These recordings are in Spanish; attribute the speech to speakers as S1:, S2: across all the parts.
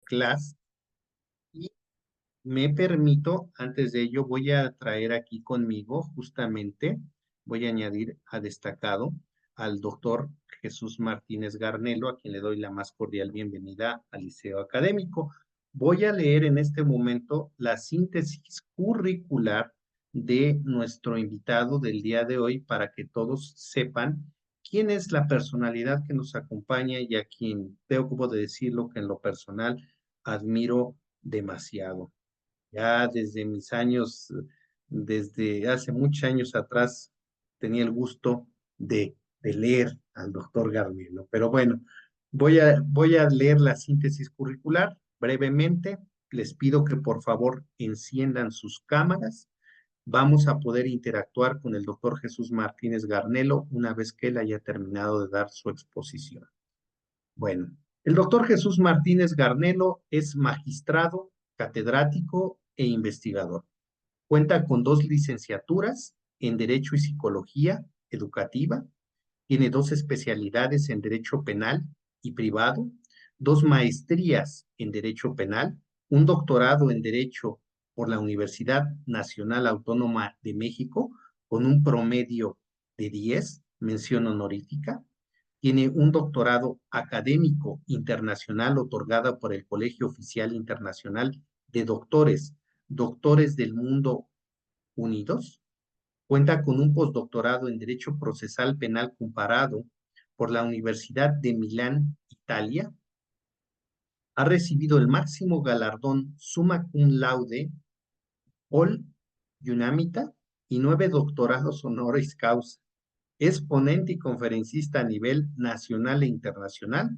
S1: clase y me permito, antes de ello, voy a traer aquí conmigo, justamente, voy a añadir a destacado al doctor Jesús Martínez Garnelo, a quien le doy la más cordial bienvenida al Liceo Académico. Voy a leer en este momento la síntesis curricular de nuestro invitado del día de hoy para que todos sepan quién es la personalidad que nos acompaña y a quien tengo como de decirlo que en lo personal admiro demasiado. Ya desde mis años, desde hace muchos años atrás, tenía el gusto de leer al doctor Garnelo. Pero bueno, voy a leer la síntesis curricular brevemente. Les pido que por favor enciendan sus cámaras. Vamos a poder interactuar con el doctor Jesús Martínez Garnelo una vez que él haya terminado de dar su exposición. Bueno, el doctor Jesús Martínez Garnelo es magistrado, catedrático e investigador. Cuenta con 2 licenciaturas en Derecho y Psicología Educativa. Tiene 2 especialidades en Derecho Penal y Privado, 2 maestrías en Derecho Penal, un doctorado en Derecho por la Universidad Nacional Autónoma de México, con un promedio de 10, mención honorífica. Tiene un doctorado académico internacional otorgado por el Colegio Oficial Internacional de Doctores del Mundo Unidos. Cuenta con un postdoctorado en Derecho Procesal Penal Comparado por la Universidad de Milán, Italia. Ha recibido el máximo galardón Summa Cum Laude, All Unamita y 9 doctorados honoris causa. Es ponente y conferencista a nivel nacional e internacional,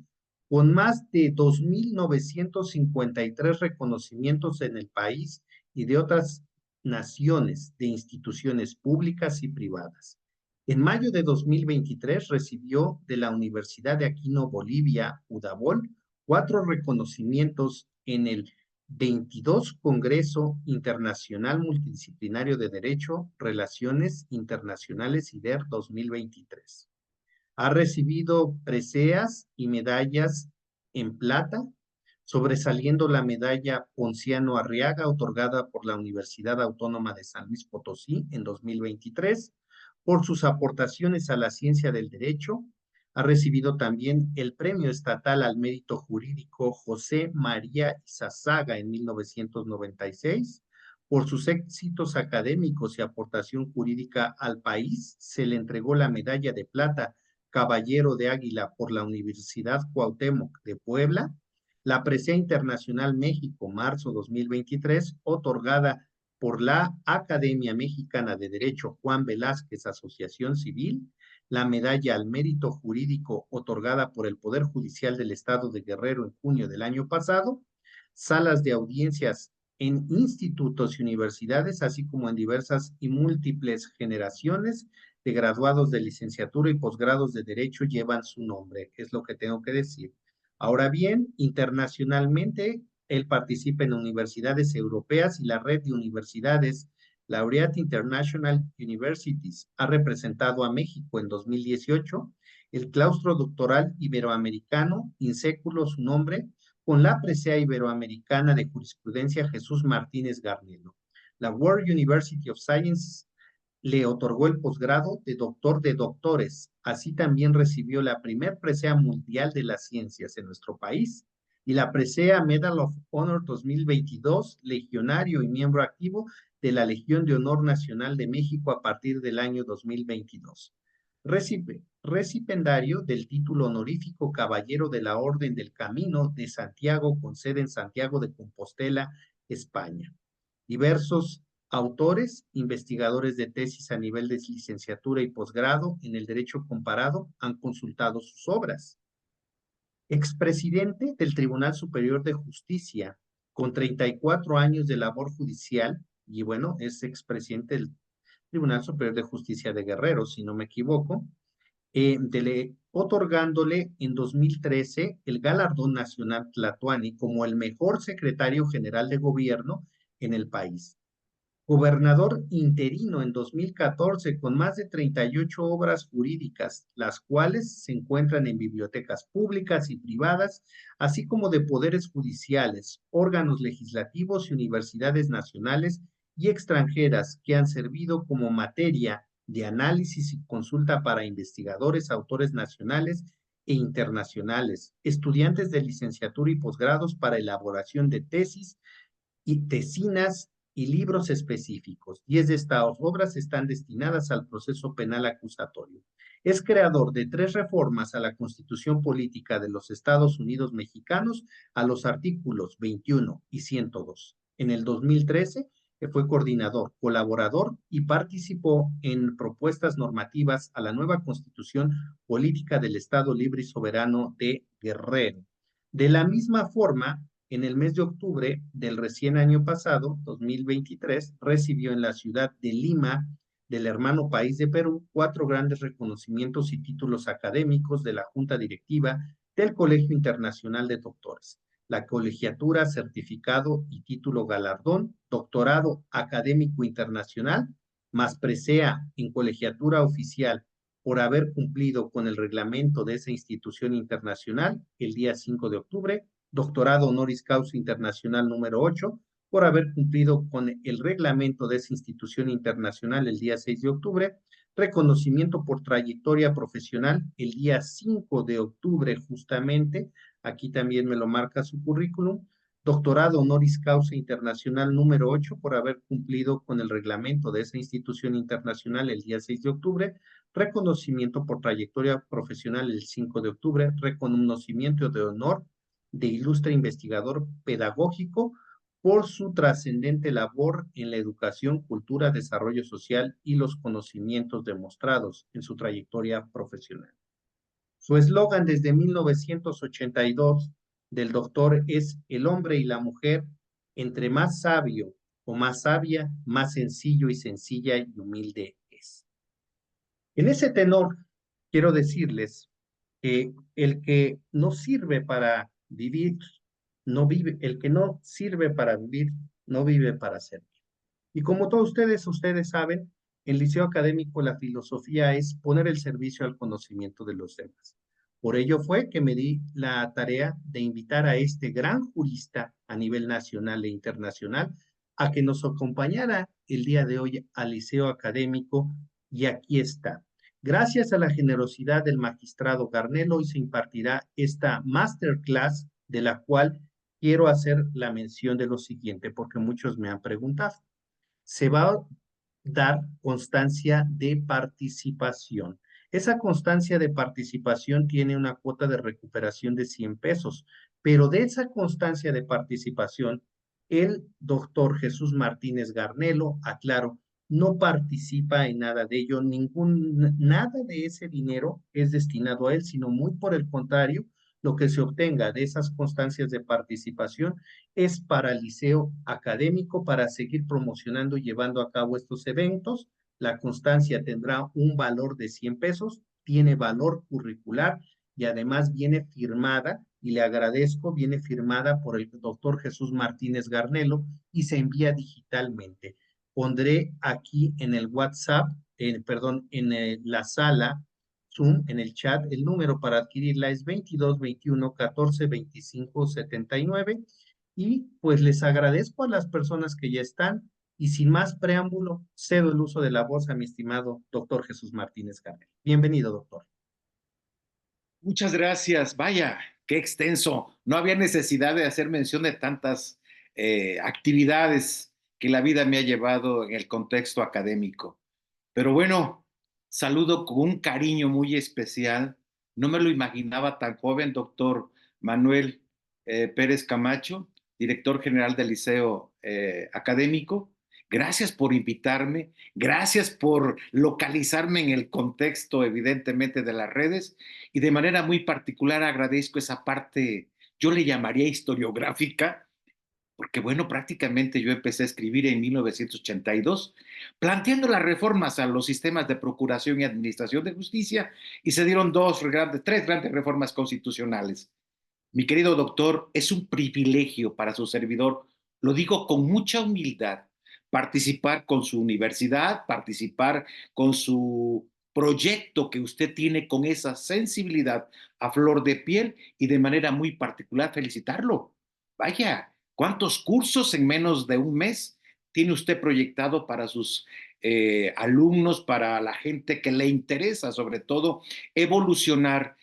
S1: con más de 2.953 reconocimientos en el país y de otras naciones de instituciones públicas y privadas. En mayo de 2023 recibió de la Universidad de Aquino Bolivia, UDABOL, 4 reconocimientos en el 22 Congreso Internacional Multidisciplinario de Derecho, Relaciones Internacionales IDER 2023. Ha recibido preseas y medallas en plata, sobresaliendo la medalla Ponciano Arriaga, otorgada por la Universidad Autónoma de San Luis Potosí en 2023, por sus aportaciones a la ciencia del derecho. Ha recibido también el Premio Estatal al Mérito Jurídico José María Izazaga en 1996. Por sus éxitos académicos y aportación jurídica al país, se le entregó la medalla de plata Caballero de Águila por la Universidad Cuauhtémoc de Puebla, la Presea Internacional México, marzo 2023, otorgada por la Academia Mexicana de Derecho Juan Velázquez Asociación Civil, la medalla al mérito jurídico otorgada por el Poder Judicial del Estado de Guerrero en junio del año pasado, salas de audiencias en institutos y universidades, así como en diversas y múltiples generaciones de graduados de licenciatura y posgrados de Derecho llevan su nombre, es lo que tengo que decir. Ahora bien, internacionalmente, él participa en universidades europeas y la red de universidades Laureate International Universities ha representado a México en 2018, el claustro doctoral iberoamericano, inséculo su nombre, con la presea iberoamericana de jurisprudencia Jesús Martínez Garnelo. La World University of Sciences le otorgó el posgrado de doctor de doctores. Así también recibió la primer presea mundial de las ciencias en nuestro país y la presea Medal of Honor 2022, legionario y miembro activo de la Legión de Honor Nacional de México a partir del año 2022. Recipendario del título honorífico Caballero de la Orden del Camino de Santiago con sede en Santiago de Compostela, España. Diversos autores, investigadores de tesis a nivel de licenciatura y posgrado en el derecho comparado han consultado sus obras. Expresidente del Tribunal Superior de Justicia, con 34 años de labor judicial, y bueno, es expresidente del Tribunal Superior de Justicia de Guerrero, si no me equivoco, otorgándole en 2013 el Galardón Nacional Tlatoani como el mejor secretario general de gobierno en el país. Gobernador interino en 2014 con más de 38 obras jurídicas, las cuales se encuentran en bibliotecas públicas y privadas, así como de poderes judiciales, órganos legislativos y universidades nacionales y extranjeras que han servido como materia de análisis y consulta para investigadores, autores nacionales e internacionales, estudiantes de licenciatura y posgrados para elaboración de tesis y tesinas y libros específicos. 10 de estas obras están destinadas al proceso penal acusatorio. Es creador de 3 reformas a la Constitución Política de los Estados Unidos Mexicanos a los artículos 21 y 102. En el 2013 fue coordinador, colaborador y participó en propuestas normativas a la nueva Constitución Política del Estado Libre y Soberano de Guerrero. De la misma forma, en el mes de octubre del recién año pasado, 2023, recibió en la ciudad de Lima, del hermano país de Perú, 4 grandes reconocimientos y títulos académicos de la Junta Directiva del Colegio Internacional de Doctores. La colegiatura, certificado y título galardón, doctorado académico internacional, más presea en colegiatura oficial por haber cumplido con el reglamento de esa institución internacional el día 5 de octubre, doctorado honoris causa internacional número 8, por haber cumplido con el reglamento de esa institución internacional el día 6 de octubre, reconocimiento por trayectoria profesional el día 5 de octubre justamente, aquí también me lo marca su currículum, doctorado honoris causa internacional número 8 por haber cumplido con el reglamento de esa institución internacional el día 6 de octubre, reconocimiento por trayectoria profesional el 5 de octubre, reconocimiento de honor de ilustre investigador pedagógico por su trascendente labor en la educación, cultura, desarrollo social y los conocimientos demostrados en su trayectoria profesional. Su eslogan desde 1982 del doctor es: el hombre y la mujer, entre más sabio o más sabia, más sencillo y sencilla y humilde es. En ese tenor, quiero decirles que el que no sirve para vivir, no vive, el que no sirve para vivir, no vive para servir. Y como todos ustedes saben, en Liceo Académico la filosofía es poner el servicio al conocimiento de los demás. Por ello fue que me di la tarea de invitar a este gran jurista a nivel nacional e internacional a que nos acompañara el día de hoy al Liceo Académico, y aquí está. Gracias a la generosidad del magistrado Garnelo, hoy se impartirá esta masterclass, de la cual quiero hacer la mención de lo siguiente, porque muchos me han preguntado. Se va a dar constancia de participación. Esa constancia de participación tiene una cuota de recuperación de 100 pesos, pero de esa constancia de participación, el doctor Jesús Martínez Garnelo, aclaro, no participa en nada de ello, nada de ese dinero es destinado a él, sino muy por el contrario, lo que se obtenga de esas constancias de participación es para el liceo académico, para seguir promocionando y llevando a cabo estos eventos. La constancia tendrá un valor de 100 pesos, tiene valor curricular y además viene firmada, y le agradezco, viene firmada por el doctor Jesús Martínez Garnelo y se envía digitalmente. Pondré aquí en el WhatsApp, en la sala Zoom, en el chat, el número para adquirirla es 22 21 14 25 79. Y pues les agradezco a las personas que ya están, y sin más preámbulo, cedo el uso de la voz a mi estimado doctor Jesús Martínez Garnelo. Bienvenido, doctor.
S2: Muchas gracias. Vaya, qué extenso. No había necesidad de hacer mención de tantas actividades que la vida me ha llevado en el contexto académico. Pero bueno, saludo con un cariño muy especial. No me lo imaginaba tan joven, doctor Manuel Pérez Camacho, director general del Liceo Académico. Gracias por invitarme, gracias por localizarme en el contexto, evidentemente, de las redes, y de manera muy particular agradezco esa parte, yo le llamaría historiográfica, porque bueno, prácticamente yo empecé a escribir en 1982, planteando las reformas a los sistemas de procuración y administración de justicia, y se dieron tres grandes reformas constitucionales. Mi querido doctor, es un privilegio para su servidor, lo digo con mucha humildad, participar con su universidad, participar con su proyecto que usted tiene con esa sensibilidad a flor de piel y de manera muy particular felicitarlo. Vaya, ¿cuántos cursos en menos de un mes tiene usted proyectado para sus alumnos, para la gente que le interesa, sobre todo, evolucionar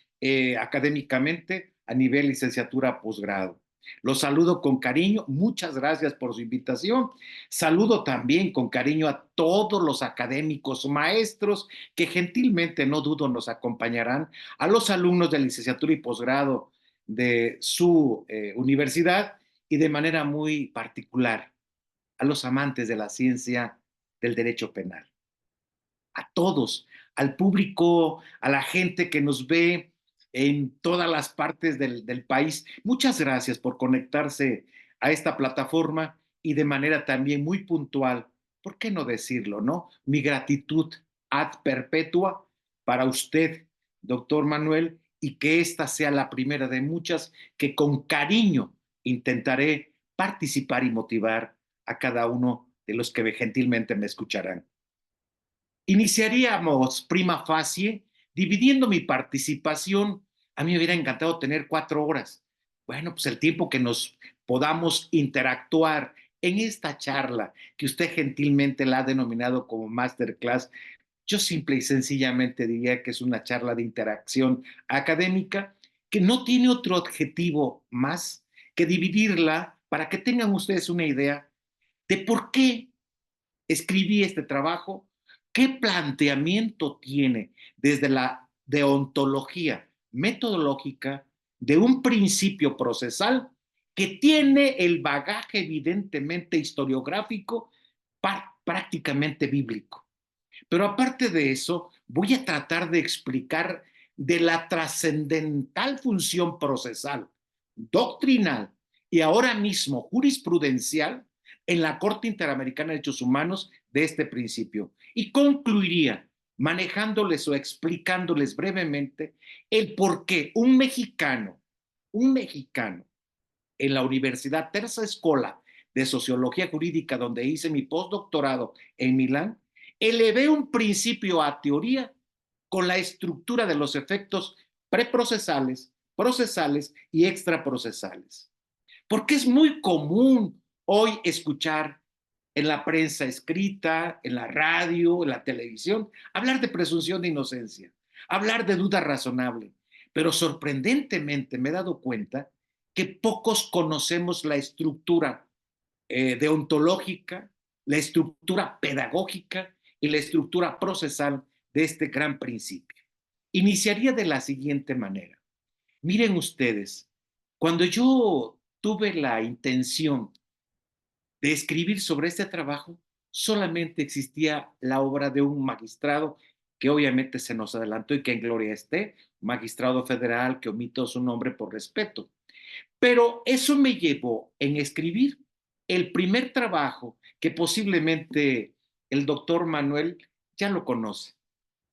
S2: académicamente a nivel licenciatura posgrado? Los saludo con cariño, muchas gracias por su invitación. Saludo también con cariño a todos los académicos maestros que gentilmente, no dudo, nos acompañarán, a los alumnos de licenciatura y posgrado de su universidad y de manera muy particular a los amantes de la ciencia del derecho penal, a todos, al público, a la gente que nos ve en todas las partes del país. Muchas gracias por conectarse a esta plataforma y de manera también muy puntual, ¿por qué no decirlo, no? Mi gratitud ad perpetua para usted, doctor Manuel, y que esta sea la primera de muchas que con cariño intentaré participar y motivar a cada uno de los que gentilmente me escucharán. Iniciaríamos prima facie dividiendo mi participación. A mí me hubiera encantado tener 4 horas. Bueno, pues el tiempo que nos podamos interactuar en esta charla que usted gentilmente la ha denominado como masterclass, yo simple y sencillamente diría que es una charla de interacción académica que no tiene otro objetivo más que dividirla para que tengan ustedes una idea de por qué escribí este trabajo, qué planteamiento tiene desde la deontología metodológica de un principio procesal que tiene el bagaje evidentemente historiográfico prácticamente bíblico. Pero aparte de eso, voy a tratar de explicar de la trascendental función procesal, doctrinal y ahora mismo jurisprudencial en la Corte Interamericana de Derechos Humanos de este principio. Y concluiría manejándoles o explicándoles brevemente el por qué un mexicano en la Universidad Terza Escola de Sociología Jurídica, donde hice mi postdoctorado en Milán, elevé un principio a teoría con la estructura de los efectos preprocesales, procesales y extraprocesales. Porque es muy común hoy escuchar en la prensa escrita, en la radio, en la televisión, hablar de presunción de inocencia, hablar de duda razonable. Pero sorprendentemente me he dado cuenta que pocos conocemos la estructura deontológica, la estructura pedagógica y la estructura procesal de este gran principio. Iniciaría de la siguiente manera. Miren ustedes, cuando yo tuve la intención de escribir sobre este trabajo, solamente existía la obra de un magistrado que obviamente se nos adelantó y que en gloria esté, magistrado federal que omito su nombre por respeto. Pero eso me llevó en escribir el primer trabajo que posiblemente el doctor Manuel ya lo conoce,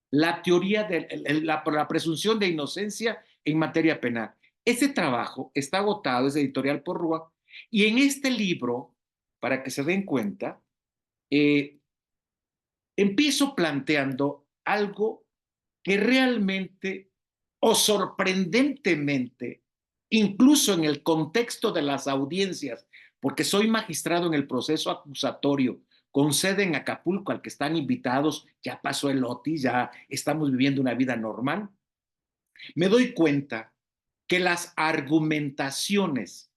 S2: la teoría de la presunción de inocencia en materia penal. Ese trabajo está agotado, es editorial Porrúa, y en este libro, para que se den cuenta, eh, empiezo planteando algo que realmente o sorprendentemente, incluso en el contexto de las audiencias, porque soy magistrado en el proceso acusatorio con sede en Acapulco, al que están invitados, ya pasó el Otis, ya estamos viviendo una vida normal, me doy cuenta que las argumentaciones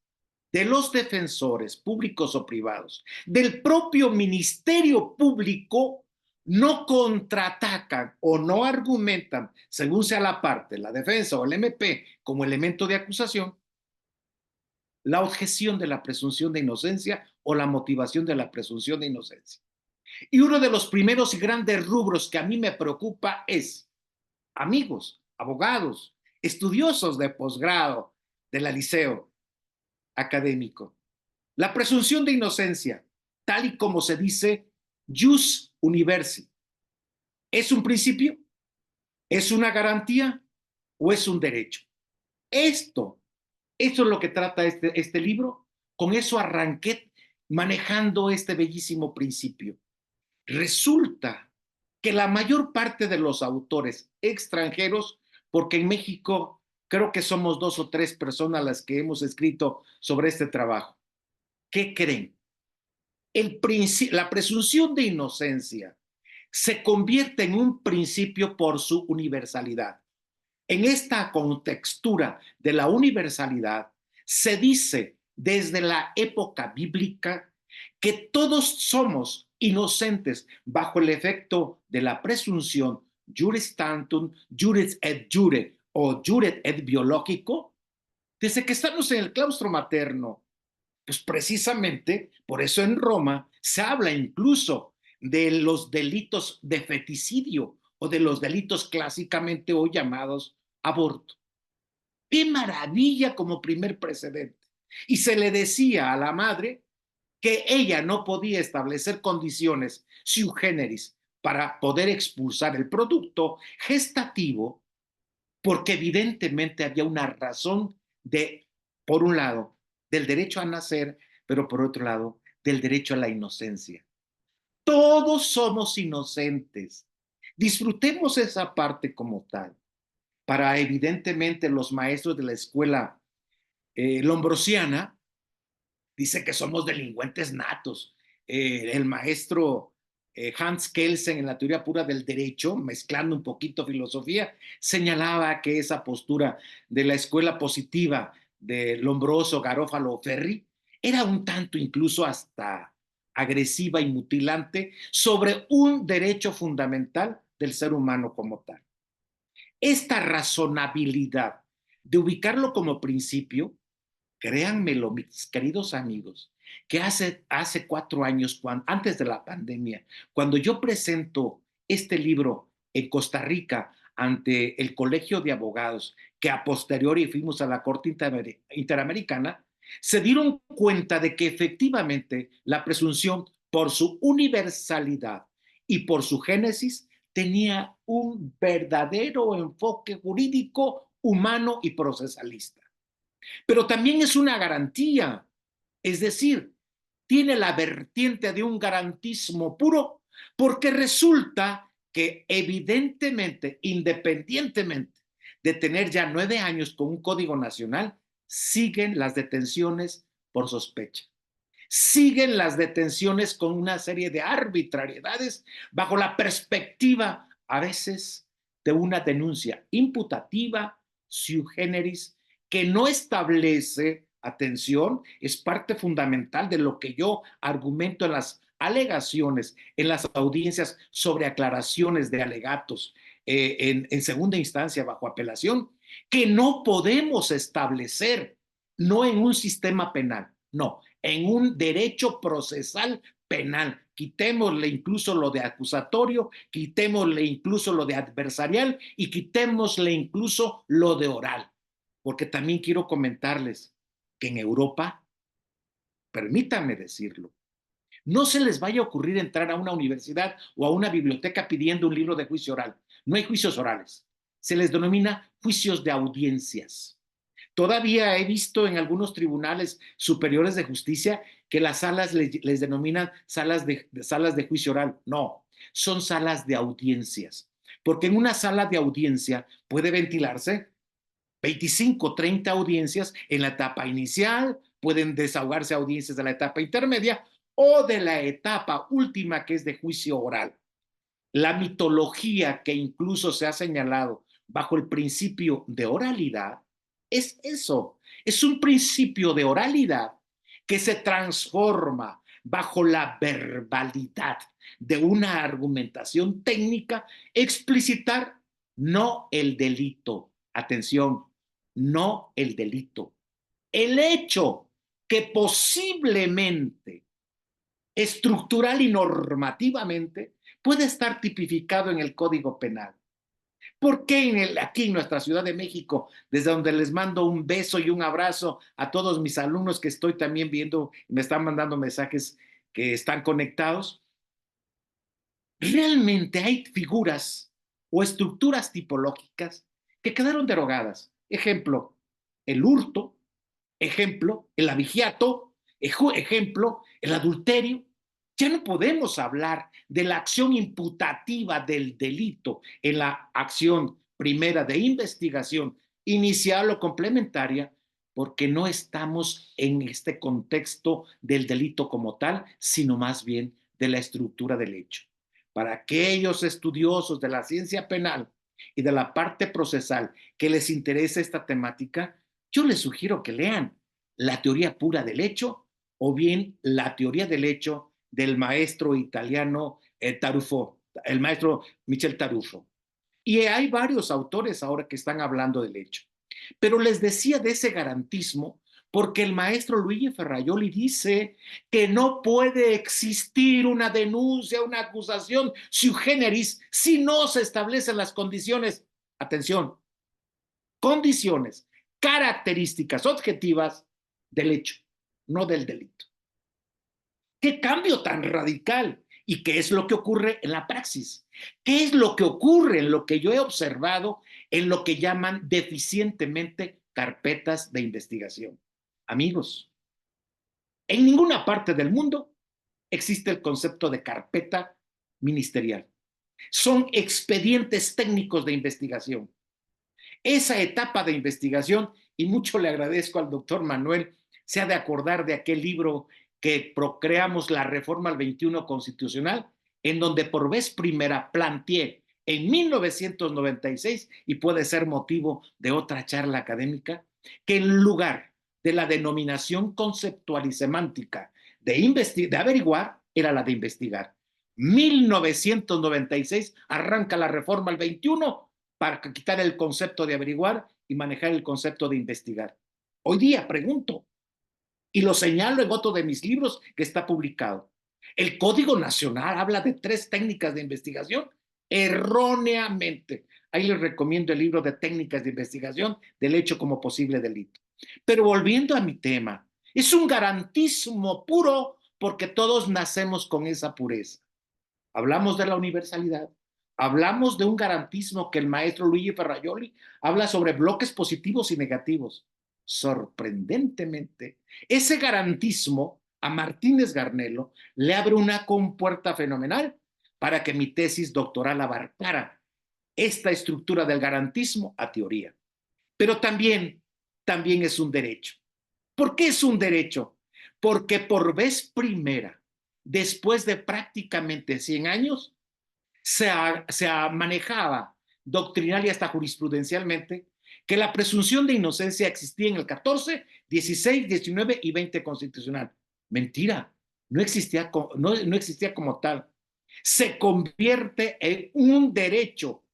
S2: de los defensores públicos o privados, del propio Ministerio Público, no contraatacan o no argumentan, según sea la parte, la defensa o el MP, como elemento de acusación, la objeción de la presunción de inocencia o la motivación de la presunción de inocencia. Y uno de los primeros y grandes rubros que a mí me preocupa es, amigos, abogados, estudiosos de posgrado, de la liceo académico, la presunción de inocencia, tal y como se dice, jus universi, ¿es un principio? ¿Es una garantía? ¿O es un derecho? Esto es lo que trata este libro. Con eso arranqué manejando este bellísimo principio. Resulta que la mayor parte de los autores extranjeros, porque en México creo que somos 2 o 3 personas las que hemos escrito sobre este trabajo, ¿qué creen? La presunción de inocencia se convierte en un principio por su universalidad. En esta contextura de la universalidad se dice desde la época bíblica que todos somos inocentes bajo el efecto de la presunción juris tantum, juris et jure o juret et biológico, desde que estamos en el claustro materno. Pues precisamente por eso en Roma se habla incluso de los delitos de feticidio o de los delitos clásicamente hoy llamados aborto. ¡Qué maravilla como primer precedente! Y se le decía a la madre que ella no podía establecer condiciones sui generis para poder expulsar el producto gestativo, porque evidentemente había una razón de, por un lado, del derecho a nacer, pero por otro lado, del derecho a la inocencia. Todos somos inocentes. Disfrutemos esa parte como tal. Para evidentemente los maestros de la escuela lombrosiana, dice que somos delincuentes natos. El maestro Hans Kelsen en la teoría pura del derecho, mezclando un poquito filosofía, señalaba que esa postura de la escuela positiva de Lombroso, Garófalo, Ferri, era un tanto incluso hasta agresiva y mutilante sobre un derecho fundamental del ser humano como tal. Esta razonabilidad de ubicarlo como principio, créanmelo, mis queridos amigos, que hace 4 años, antes de la pandemia, cuando yo presento este libro en Costa Rica ante el Colegio de Abogados, que a posteriori fuimos a la Corte Interamericana, se dieron cuenta de que efectivamente la presunción, por su universalidad y por su génesis, tenía un verdadero enfoque jurídico, humano y procesalista. Pero también es una garantía, es decir, tiene la vertiente de un garantismo puro, porque resulta que evidentemente, independientemente de tener ya 9 años con un código nacional, siguen las detenciones por sospecha. Siguen las detenciones con una serie de arbitrariedades bajo la perspectiva, a veces, de una denuncia imputativa, sui generis, que no establece, atención, es parte fundamental de lo que yo argumento en las alegaciones, en las audiencias sobre aclaraciones de alegatos en segunda instancia bajo apelación, que no podemos establecer, no en un sistema penal, no, en un derecho procesal penal. Quitémosle incluso lo de acusatorio, quitémosle incluso lo de adversarial y quitémosle incluso lo de oral. Porque también quiero comentarles que en Europa, permítanme decirlo, no se les vaya a ocurrir entrar a una universidad o a una biblioteca pidiendo un libro de juicio oral. No hay juicios orales. Se les denomina juicios de audiencias. Todavía he visto en algunos tribunales superiores de justicia que las salas les denominan salas de juicio oral. No, son salas de audiencias. Porque en una sala de audiencia puede ventilarse 25, 30 audiencias en la etapa inicial, pueden desahogarse audiencias de la etapa intermedia o de la etapa última, que es de juicio oral. La mitología que incluso se ha señalado bajo el principio de oralidad es eso, es un principio de oralidad que se transforma bajo la verbalidad de una argumentación técnica, explicitar no el delito, atención, no el delito, el hecho que posiblemente, estructural y normativamente, puede estar tipificado en el Código Penal. ¿Por qué aquí en nuestra Ciudad de México, desde donde les mando un beso y un abrazo a todos mis alumnos que estoy también viendo, me están mandando mensajes que están conectados, realmente hay figuras o estructuras tipológicas que quedaron derogadas? Ejemplo, el hurto, ejemplo, el abigeato, Ejemplo, el adulterio. Ya no podemos hablar de la acción imputativa del delito en la acción primera de investigación inicial o complementaria, porque no estamos en este contexto del delito como tal, sino más bien de la estructura del hecho. Para aquellos estudiosos de la ciencia penal y de la parte procesal que les interese esta temática, yo les sugiero que lean la teoría pura del hecho o bien la teoría del hecho del maestro italiano Tarufo, el maestro Michel Tarufo. Y hay varios autores ahora que están hablando del hecho. Pero les decía de ese garantismo porque el maestro Luigi Ferrajoli dice que no puede existir una denuncia, una acusación sui generis si no se establecen las condiciones, atención, condiciones, características objetivas del hecho, no del delito. ¿Qué cambio tan radical? ¿Y qué es lo que ocurre en la praxis? ¿Qué es lo que ocurre en lo que yo he observado en lo que llaman deficientemente carpetas de investigación? Amigos, en ninguna parte del mundo existe el concepto de carpeta ministerial. Son expedientes técnicos de investigación. Esa etapa de investigación, y mucho le agradezco al doctor Manuel, se ha de acordar de aquel libro que procreamos la reforma al 21 constitucional, en donde por vez primera planteé en 1996, y puede ser motivo de otra charla académica, que en lugar de la denominación conceptual y semántica de averiguar, era la de investigar. 1996 arranca la reforma al 21 para quitar el concepto de averiguar y manejar el concepto de investigar. Hoy día pregunto, y lo señalo en otro de mis libros que está publicado. El Código Nacional habla de 3 técnicas de investigación erróneamente. Ahí les recomiendo el libro de técnicas de investigación del hecho como posible delito. Pero volviendo a mi tema, es un garantismo puro porque todos nacemos con esa pureza. Hablamos de la universalidad, hablamos de un garantismo que el maestro Luigi Ferrajoli habla sobre bloques positivos y negativos. Sorprendentemente, ese garantismo a Martínez Garnelo le abre una compuerta fenomenal para que mi tesis doctoral abarcara esta estructura del garantismo a teoría. Pero también es un derecho. ¿Por qué es un derecho? Porque por vez primera, después de prácticamente 100 años, se manejaba doctrinal y hasta jurisprudencialmente que la presunción de inocencia existía en el 14, 16, 19 y 20 constitucional. Mentira, no existía como tal. Se convierte en un derecho,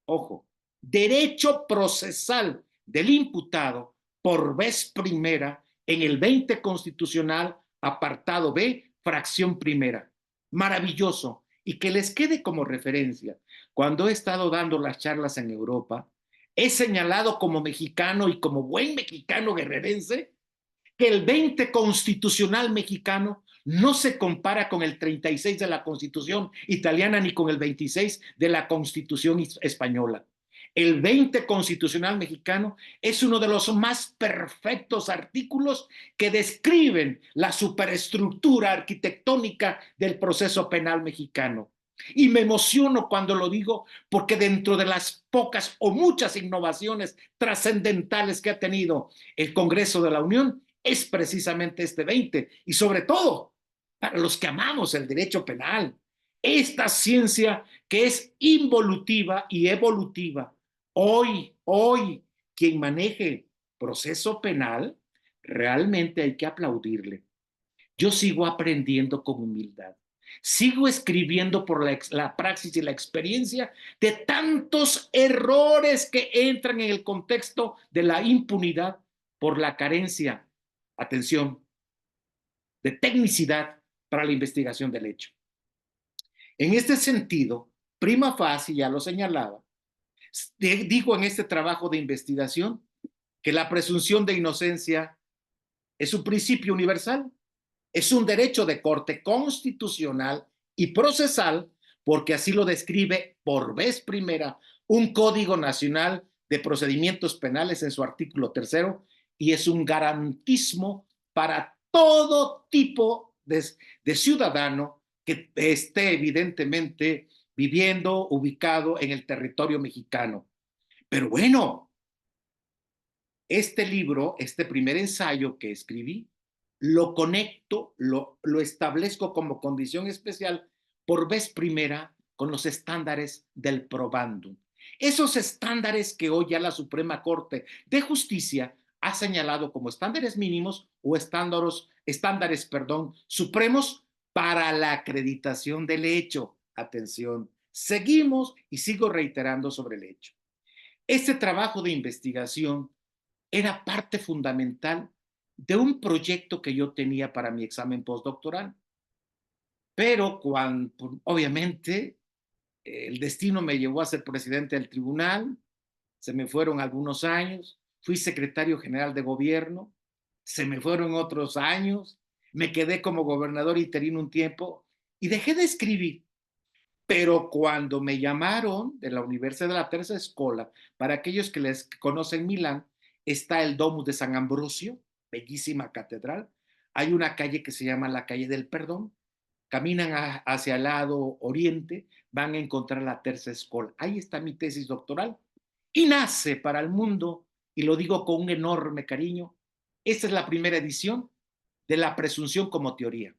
S2: ojo, derecho procesal del imputado por vez primera en el 20 constitucional, apartado B, fracción primera. Maravilloso. Y que les quede como referencia, cuando he estado dando las charlas en Europa, he señalado como mexicano y como buen mexicano guerrerense que el 20 constitucional mexicano no se compara con el 36 de la Constitución italiana ni con el 26 de la Constitución española. El 20 constitucional mexicano es uno de los más perfectos artículos que describen la superestructura arquitectónica del proceso penal mexicano. Y me emociono cuando lo digo porque dentro de las pocas o muchas innovaciones trascendentales que ha tenido el Congreso de la Unión es precisamente este 20 y sobre todo para los que amamos el derecho penal, esta ciencia que es involutiva y evolutiva. Hoy, quien maneje proceso penal, realmente hay que aplaudirle. Yo sigo aprendiendo con humildad. Sigo escribiendo por la praxis y la experiencia de tantos errores que entran en el contexto de la impunidad por la carencia, atención, de tecnicidad para la investigación del hecho. En este sentido, prima facie, ya lo señalaba, digo en este trabajo de investigación que la presunción de inocencia es un principio universal, es un derecho de corte constitucional y procesal, porque así lo describe por vez primera un Código Nacional de Procedimientos Penales en su artículo 3, y es un garantismo para todo tipo de ciudadano que esté evidentemente viviendo, ubicado en el territorio mexicano. Pero bueno, este libro, este primer ensayo que escribí, lo conecto, lo establezco como condición especial por vez primera con los estándares del probandum. Esos estándares que hoy ya la Suprema Corte de Justicia ha señalado como estándares mínimos o estándares, supremos para la acreditación del hecho. Atención, seguimos y sigo reiterando sobre el hecho. Este trabajo de investigación era parte fundamental de un proyecto que yo tenía para mi examen postdoctoral. Pero cuando, obviamente, el destino me llevó a ser presidente del tribunal, se me fueron algunos años, fui secretario general de gobierno, se me fueron otros años, me quedé como gobernador interino un tiempo y dejé de escribir. Pero cuando me llamaron de la Universidad de la Terza Escola, para aquellos que les conocen Milán, está el Domus de San Ambrosio, bellísima catedral. Hay una calle que se llama la calle del Perdón. Caminan hacia el lado oriente, van a encontrar la Terza Escola. Ahí está mi tesis doctoral. Y nace para el mundo, y lo digo con un enorme cariño, esta es la primera edición de la presunción como teoría.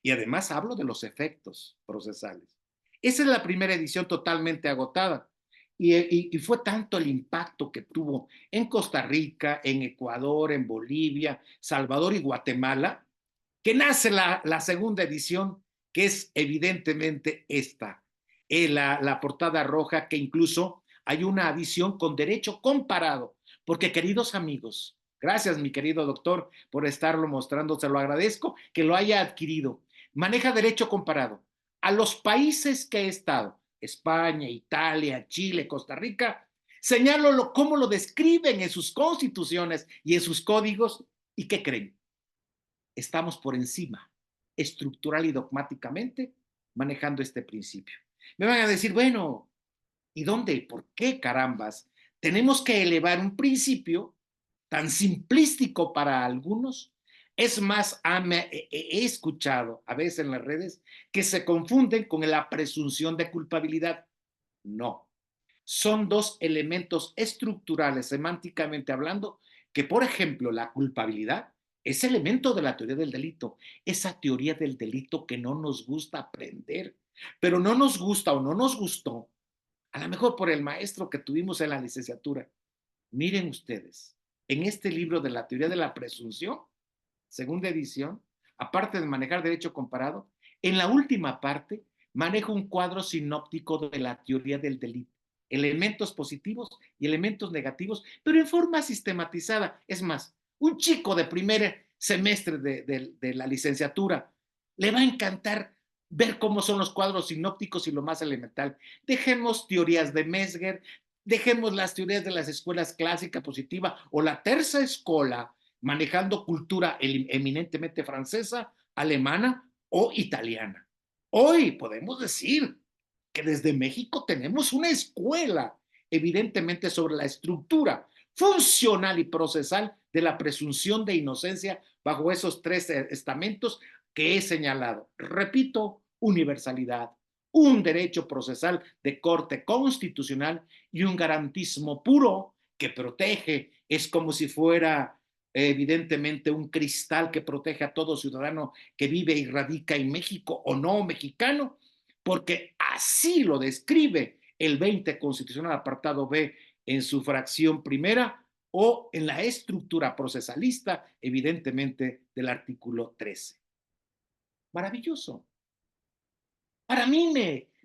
S2: Y además hablo de los efectos procesales. Esa es la primera edición totalmente agotada. Y fue tanto el impacto que tuvo en Costa Rica, en Ecuador, en Bolivia, Salvador y Guatemala, que nace la segunda edición, que es evidentemente esta, la portada roja, que incluso hay una edición con derecho comparado, porque queridos amigos, gracias mi querido doctor por estarlo mostrando, se lo agradezco que lo haya adquirido, maneja derecho comparado a los países que he estado, España, Italia, Chile, Costa Rica, señalo cómo lo describen en sus constituciones y en sus códigos, ¿y qué creen? Estamos por encima, estructural y dogmáticamente, manejando este principio. Me van a decir, bueno, ¿y dónde? ¿Por qué carambas? Tenemos que elevar un principio tan simplístico para algunos. Es más, he escuchado a veces en las redes que se confunden con la presunción de culpabilidad. No, son dos elementos estructurales, semánticamente hablando, que, por ejemplo, la culpabilidad es elemento de la teoría del delito, esa teoría del delito que no nos gusta aprender, pero no nos gusta o no nos gustó, a lo mejor por el maestro que tuvimos en la licenciatura. Miren ustedes, en este libro de la teoría de la presunción, segunda edición, aparte de manejar derecho comparado, en la última parte manejo un cuadro sinóptico de la teoría del delito, elementos positivos y elementos negativos, pero en forma sistematizada. Es más, un chico de primer semestre de la licenciatura le va a encantar ver cómo son los cuadros sinópticos y lo más elemental. Dejemos teorías de Mesger, dejemos las teorías de las escuelas clásica positiva o la terza escuela, manejando cultura eminentemente francesa, alemana o italiana. Hoy podemos decir que desde México tenemos una escuela, evidentemente sobre la estructura funcional y procesal de la presunción de inocencia bajo esos tres estamentos que he señalado. Repito, universalidad, un derecho procesal de corte constitucional y un garantismo puro que protege, es como si fuera evidentemente un cristal que protege a todo ciudadano que vive y radica en México o no mexicano, porque así lo describe el 20 constitucional apartado B en su fracción primera o en la estructura procesalista, evidentemente, del artículo 13. Maravilloso. Para mí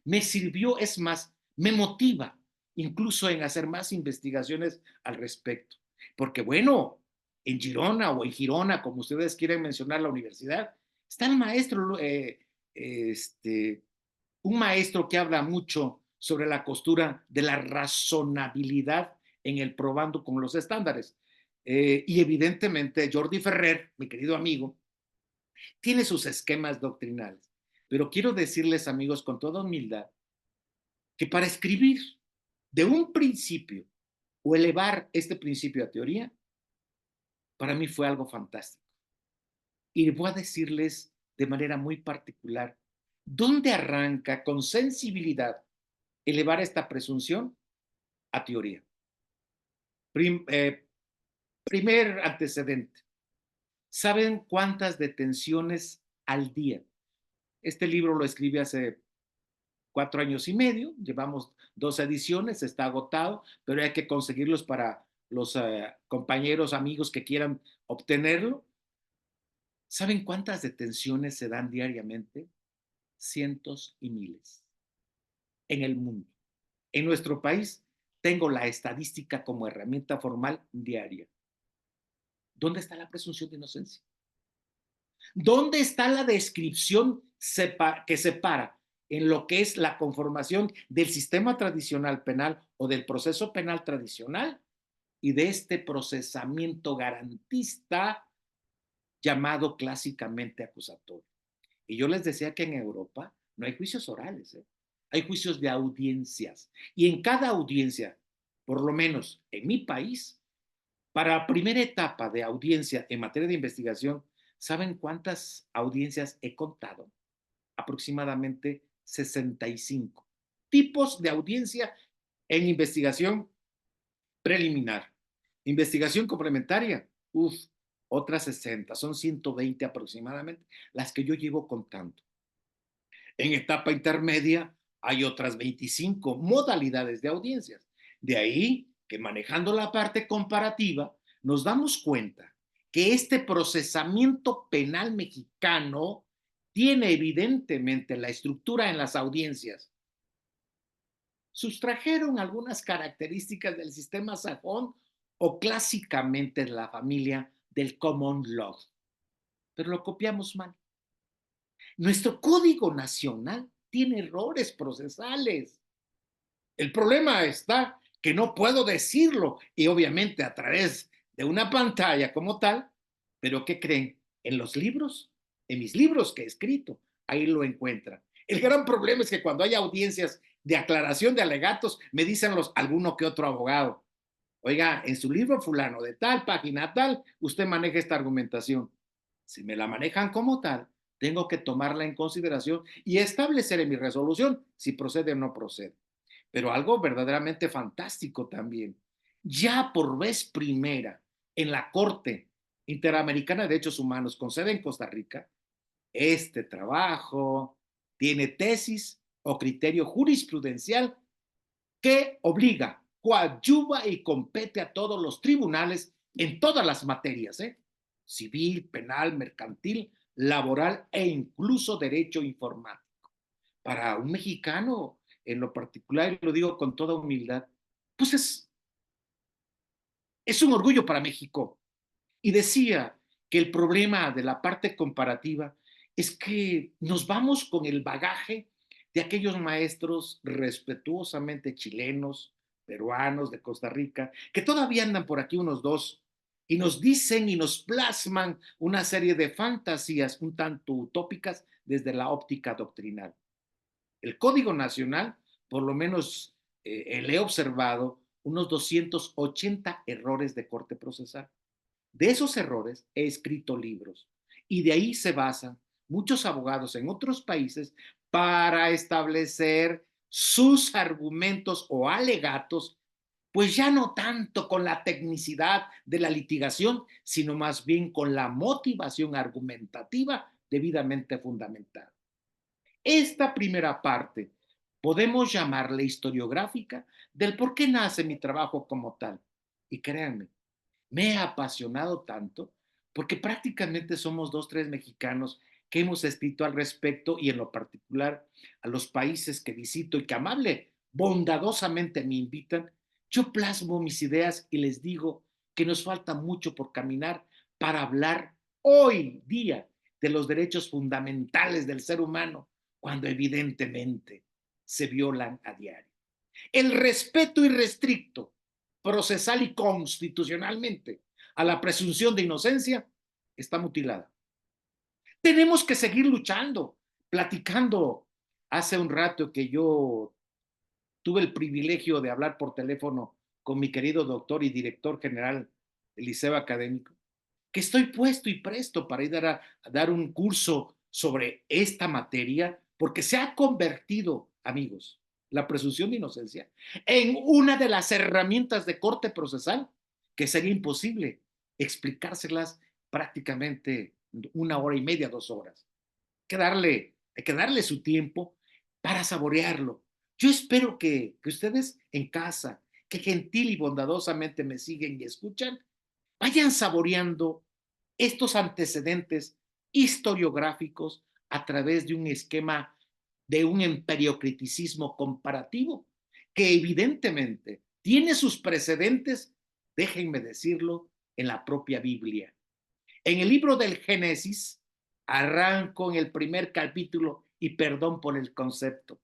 S2: me sirvió, es más, me motiva incluso en hacer más investigaciones al respecto. Porque bueno, en Girona o en Girona, como ustedes quieren mencionar la universidad, está el maestro, un maestro que habla mucho sobre la costura de la razonabilidad en el probando con los estándares. Y evidentemente Jordi Ferrer, mi querido amigo, tiene sus esquemas doctrinales. Pero quiero decirles, amigos, con toda humildad, que para escribir de un principio o elevar este principio a teoría, para mí fue algo fantástico. Y voy a decirles de manera muy particular, ¿dónde arranca con sensibilidad elevar esta presunción a teoría? Prim- eh, Primer antecedente. ¿Saben cuántas detenciones al día? Este libro lo escribí hace 4 años y medio, llevamos 2 ediciones, está agotado, pero hay que conseguirlos para los compañeros, amigos que quieran obtenerlo. ¿Saben cuántas detenciones se dan diariamente? Cientos y miles en el mundo. En nuestro país tengo la estadística como herramienta formal diaria. ¿Dónde está la presunción de inocencia? ¿Dónde está la descripción que separa en lo que es la conformación del sistema tradicional penal o del proceso penal tradicional y de este procesamiento garantista llamado clásicamente acusatorio? Y yo les decía que en Europa no hay juicios orales, ¿eh? Hay juicios de audiencias. Y en cada audiencia, por lo menos en mi país, para la primera etapa de audiencia en materia de investigación, ¿saben cuántas audiencias he contado? Aproximadamente 65 tipos de audiencia en investigación preliminar. Investigación complementaria, otras 60, son 120 aproximadamente las que yo llevo contando. En etapa intermedia hay otras 25 modalidades de audiencias. De ahí que manejando la parte comparativa, nos damos cuenta que este procesamiento penal mexicano tiene evidentemente la estructura en las audiencias. Sustrajeron algunas características del sistema sajón o clásicamente de la familia del common law, pero lo copiamos mal. Nuestro Código Nacional tiene errores procesales. El problema está que no puedo decirlo y obviamente a través de una pantalla como tal, pero ¿qué creen? En los libros, en mis libros que he escrito, ahí lo encuentran. El gran problema es que cuando hay audiencias de aclaración de alegatos, me dicen alguno que otro abogado, oiga, en su libro fulano, de tal página tal, usted maneja esta argumentación. Si me la manejan como tal, tengo que tomarla en consideración y establecer en mi resolución si procede o no procede. Pero algo verdaderamente fantástico también. Ya por vez primera en la Corte Interamericana de Derechos Humanos con sede en Costa Rica, este trabajo tiene tesis o criterio jurisprudencial que obliga, coadyuva y compete a todos los tribunales en todas las materias, civil, penal, mercantil, laboral e incluso derecho informático. Para un mexicano, en lo particular, y lo digo con toda humildad, pues es un orgullo para México. Y decía que el problema de la parte comparativa es que nos vamos con el bagaje de aquellos maestros respetuosamente chilenos, peruanos, de Costa Rica, que todavía andan por aquí unos dos y nos dicen y nos plasman una serie de fantasías un tanto utópicas desde la óptica doctrinal. El Código Nacional, por lo menos le he observado unos 280 errores de corte procesal. De esos errores he escrito libros y de ahí se basan muchos abogados en otros países para establecer sus argumentos o alegatos, pues ya no tanto con la tecnicidad de la litigación, sino más bien con la motivación argumentativa debidamente fundamentada. Esta primera parte podemos llamarle historiográfica del por qué nace mi trabajo como tal. Y créanme, me ha apasionado tanto porque prácticamente somos dos, tres mexicanos que hemos escrito al respecto y en lo particular a los países que visito y que amable, bondadosamente me invitan, yo plasmo mis ideas y les digo que nos falta mucho por caminar para hablar hoy día de los derechos fundamentales del ser humano, cuando evidentemente se violan a diario. El respeto irrestricto, procesal y constitucionalmente a la presunción de inocencia está mutilada. Tenemos que seguir luchando, platicando. Hace un rato que yo tuve el privilegio de hablar por teléfono con mi querido doctor y director general del Liceo Académico. que estoy puesto y presto para ir a dar un curso sobre esta materia, porque se ha convertido, amigos, la presunción de inocencia, en una de las herramientas de corte procesal que sería imposible explicárselas prácticamente 1 hora y media, 2 horas. Hay que darle su tiempo para saborearlo. Yo espero que ustedes en casa, que gentil y bondadosamente me siguen y escuchan, vayan saboreando estos antecedentes historiográficos a través de un esquema de un emperiocriticismo comparativo que evidentemente tiene sus precedentes, déjenme decirlo, en la propia Biblia. En el libro del Génesis, arranco en el primer capítulo, y perdón por el concepto,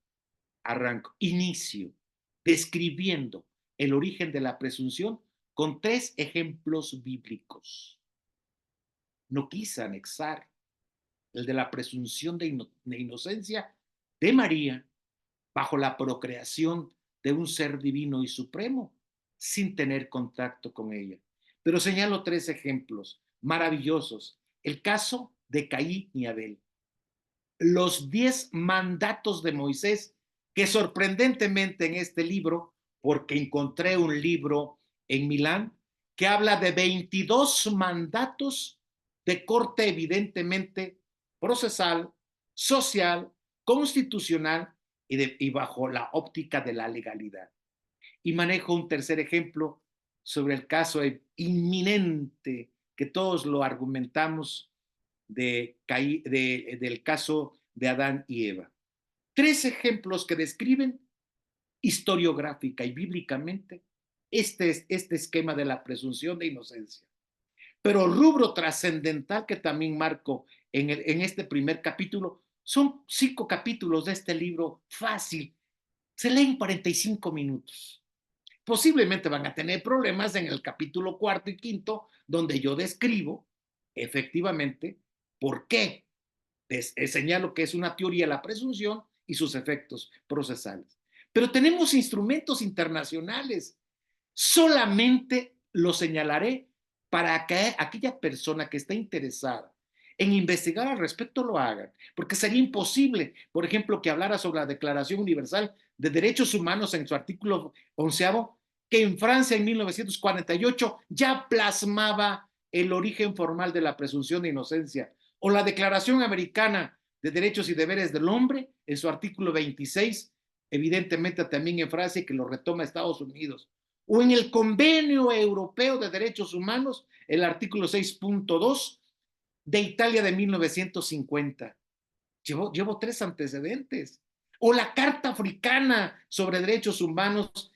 S2: inicio describiendo el origen de la presunción con 3 ejemplos bíblicos. No quise anexar el de la presunción de inocencia de María bajo la procreación de un ser divino y supremo, sin tener contacto con ella. Pero señalo 3 ejemplos maravillosos. El caso de Caín y Abel. Los 10 mandatos de Moisés, que sorprendentemente en este libro, porque encontré un libro en Milán que habla de 22 mandatos de corte evidentemente procesal, social, constitucional y bajo la óptica de la legalidad. Y manejo un tercer ejemplo sobre el caso inminente que todos lo argumentamos del caso de Adán y Eva. 3 ejemplos que describen historiográfica y bíblicamente este esquema de la presunción de inocencia. Pero rubro trascendental que también marco en este primer capítulo, son 5 capítulos de este libro fácil, se leen en 45 minutos. Posiblemente van a tener problemas en el capítulo cuarto y quinto, donde yo describo efectivamente por qué señalo que es una teoría de la presunción y sus efectos procesales. Pero tenemos instrumentos internacionales. Solamente lo señalaré para que aquella persona que está interesada en investigar al respecto lo haga, porque sería imposible, por ejemplo, que hablara sobre la Declaración Universal de Derechos Humanos en su artículo 11, que en Francia en 1948 ya plasmaba el origen formal de la presunción de inocencia, o la Declaración Americana de Derechos y Deberes del Hombre en su artículo 26, evidentemente también en Francia, que lo retoma Estados Unidos, o en el Convenio Europeo de Derechos Humanos, el artículo 6.2 de Italia de 1950. Llevo 3 antecedentes. O la Carta Africana sobre Derechos Humanos,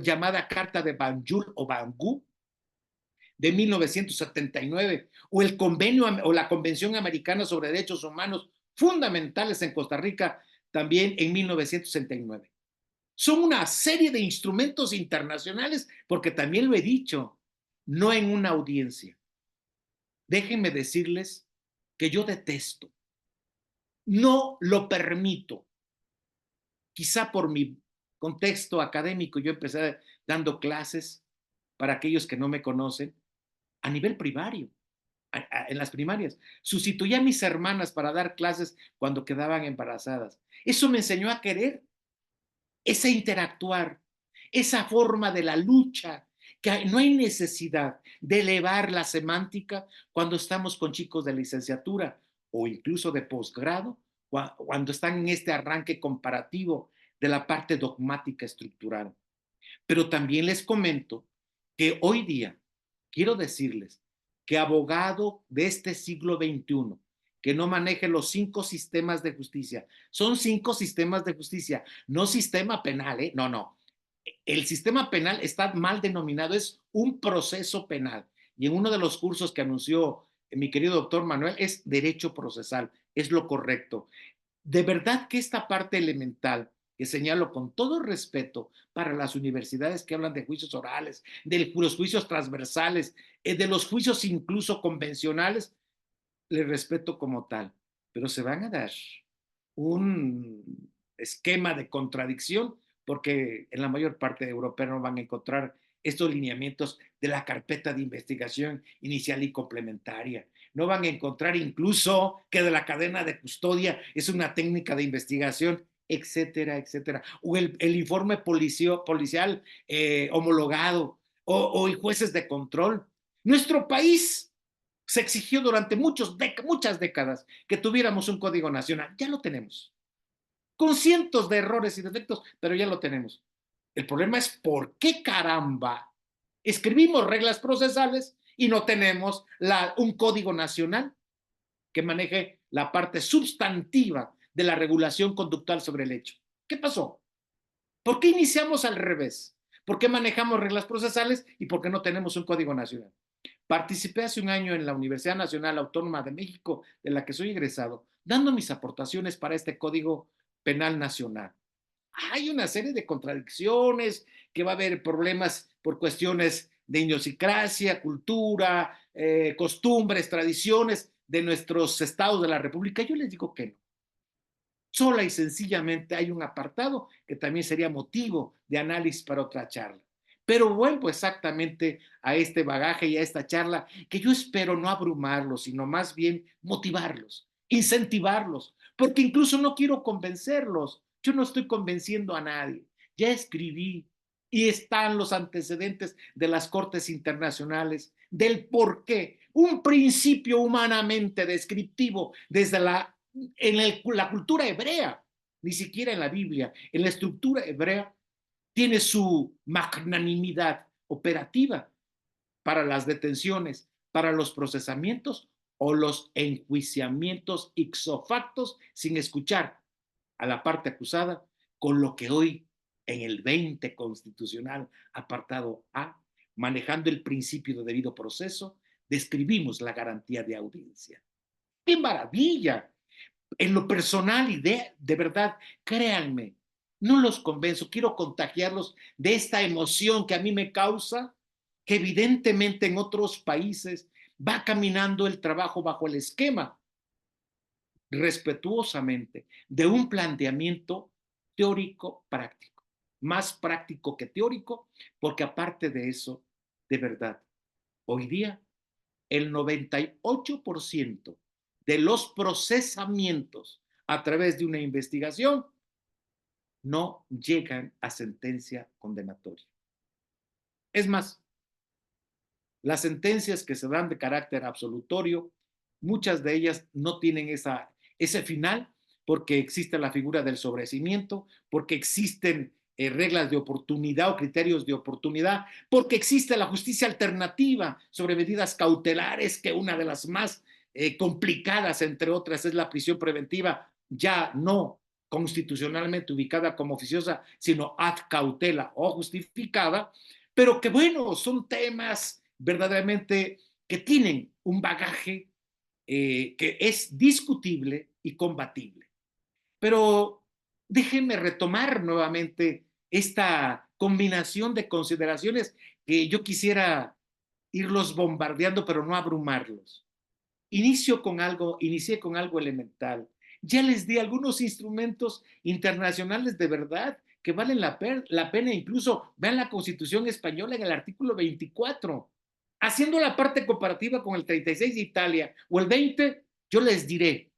S2: llamada Carta de Banjul o Bangú, de 1979, o el convenio o la Convención Americana sobre Derechos Humanos Fundamentales en Costa Rica, también en 1969. Son una serie de instrumentos internacionales, porque también lo he dicho, no en una audiencia. Déjenme decirles que yo detesto, no lo permito. Quizá por mi contexto académico, yo empecé dando clases para aquellos que no me conocen a nivel primario, en las primarias. Sustituí a mis hermanas para dar clases cuando quedaban embarazadas. Eso me enseñó a querer ese interactuar, esa forma de la lucha, que no hay necesidad de elevar la semántica cuando estamos con chicos de licenciatura o incluso de posgrado, cuando están en este arranque comparativo de la parte dogmática estructural. Pero también les comento que hoy día quiero decirles que abogado de este siglo XXI que no maneje los 5 sistemas de justicia, son 5 sistemas de justicia, no sistema penal, ¿eh? No, no. El sistema penal está mal denominado, es un proceso penal. Y en uno de los cursos que anunció mi querido doctor Manuel es derecho procesal, es lo correcto. De verdad que esta parte elemental que señalo con todo respeto para las universidades que hablan de juicios orales, de los juicios transversales, de los juicios incluso convencionales, les respeto como tal, pero se van a dar un esquema de contradicción porque en la mayor parte de Europa no van a encontrar estos lineamientos de la carpeta de investigación inicial y complementaria. No van a encontrar incluso que de la cadena de custodia es una técnica de investigación, etcétera, etcétera. O el informe policial homologado, o jueces de control. Nuestro país se exigió durante muchas décadas que tuviéramos un código nacional. Ya lo tenemos, con cientos de errores y defectos, pero ya lo tenemos. El problema es por qué caramba escribimos reglas procesales y no tenemos un código nacional que maneje la parte sustantiva de la regulación conductual sobre el hecho. ¿Qué pasó? ¿Por qué iniciamos al revés? ¿Por qué manejamos reglas procesales y por qué no tenemos un código nacional? Participé hace un año en la Universidad Nacional Autónoma de México, de la que soy egresado, dando mis aportaciones para este Código Penal Nacional. Hay una serie de contradicciones, que va a haber problemas por cuestiones de idiosincrasia, cultura, costumbres, tradiciones de nuestros estados de la República. Yo les digo que no. Sola y sencillamente hay un apartado que también sería motivo de análisis para otra charla. Pero vuelvo exactamente a este bagaje y a esta charla, que yo espero no abrumarlos, sino más bien motivarlos, incentivarlos, porque incluso no quiero convencerlos. Yo no estoy convenciendo a nadie. Ya escribí y están los antecedentes de las cortes internacionales del por qué un principio humanamente descriptivo desde la cultura hebrea, ni siquiera en la Biblia, en la estructura hebrea, tiene su magnanimidad operativa para las detenciones, para los procesamientos o los enjuiciamientos ipso facto sin escuchar a la parte acusada, con lo que hoy en el 20 constitucional, apartado A, manejando el principio de debido proceso, describimos la garantía de audiencia. ¡Qué maravilla! En lo personal y de verdad, créanme, no los convenzo, quiero contagiarlos de esta emoción que a mí me causa, que evidentemente en otros países va caminando el trabajo bajo el esquema, respetuosamente, de un planteamiento teórico-práctico, más práctico que teórico, porque aparte de eso, de verdad, hoy día el 98% de los procesamientos a través de una investigación no llegan a sentencia condenatoria. Es más, las sentencias que se dan de carácter absolutorio, muchas de ellas no tienen ese final porque existe la figura del sobreseimiento, porque existen reglas de oportunidad o criterios de oportunidad, porque existe la justicia alternativa sobre medidas cautelares, que una de las más complicadas, entre otras, es la prisión preventiva, ya no constitucionalmente ubicada como oficiosa, sino ad cautela o justificada, pero que bueno, son temas verdaderamente que tienen un bagaje que es discutible y combatible. Pero déjenme retomar nuevamente esta combinación de consideraciones que yo quisiera irlos bombardeando, pero no abrumarlos. Inicié con algo elemental. Ya les di algunos instrumentos internacionales de verdad que valen la pena. Incluso vean la Constitución española en el artículo 24. Haciendo la parte comparativa con el 36 de Italia o el 20, yo les diré,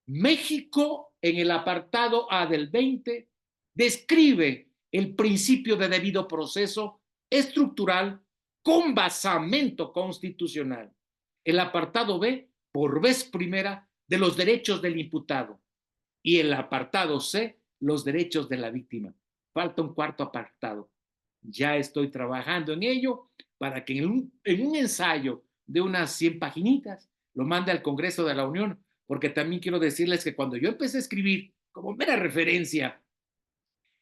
S2: México en el apartado A del 20 describe el principio de debido proceso estructural con basamento constitucional. El apartado B, por vez primera, de los derechos del imputado. Y el apartado C, los derechos de la víctima. Falta un cuarto apartado. Ya estoy trabajando en ello para que en un ensayo de unas 100 paginitas lo mande al Congreso de la Unión, porque también quiero decirles que cuando yo empecé a escribir, como mera referencia,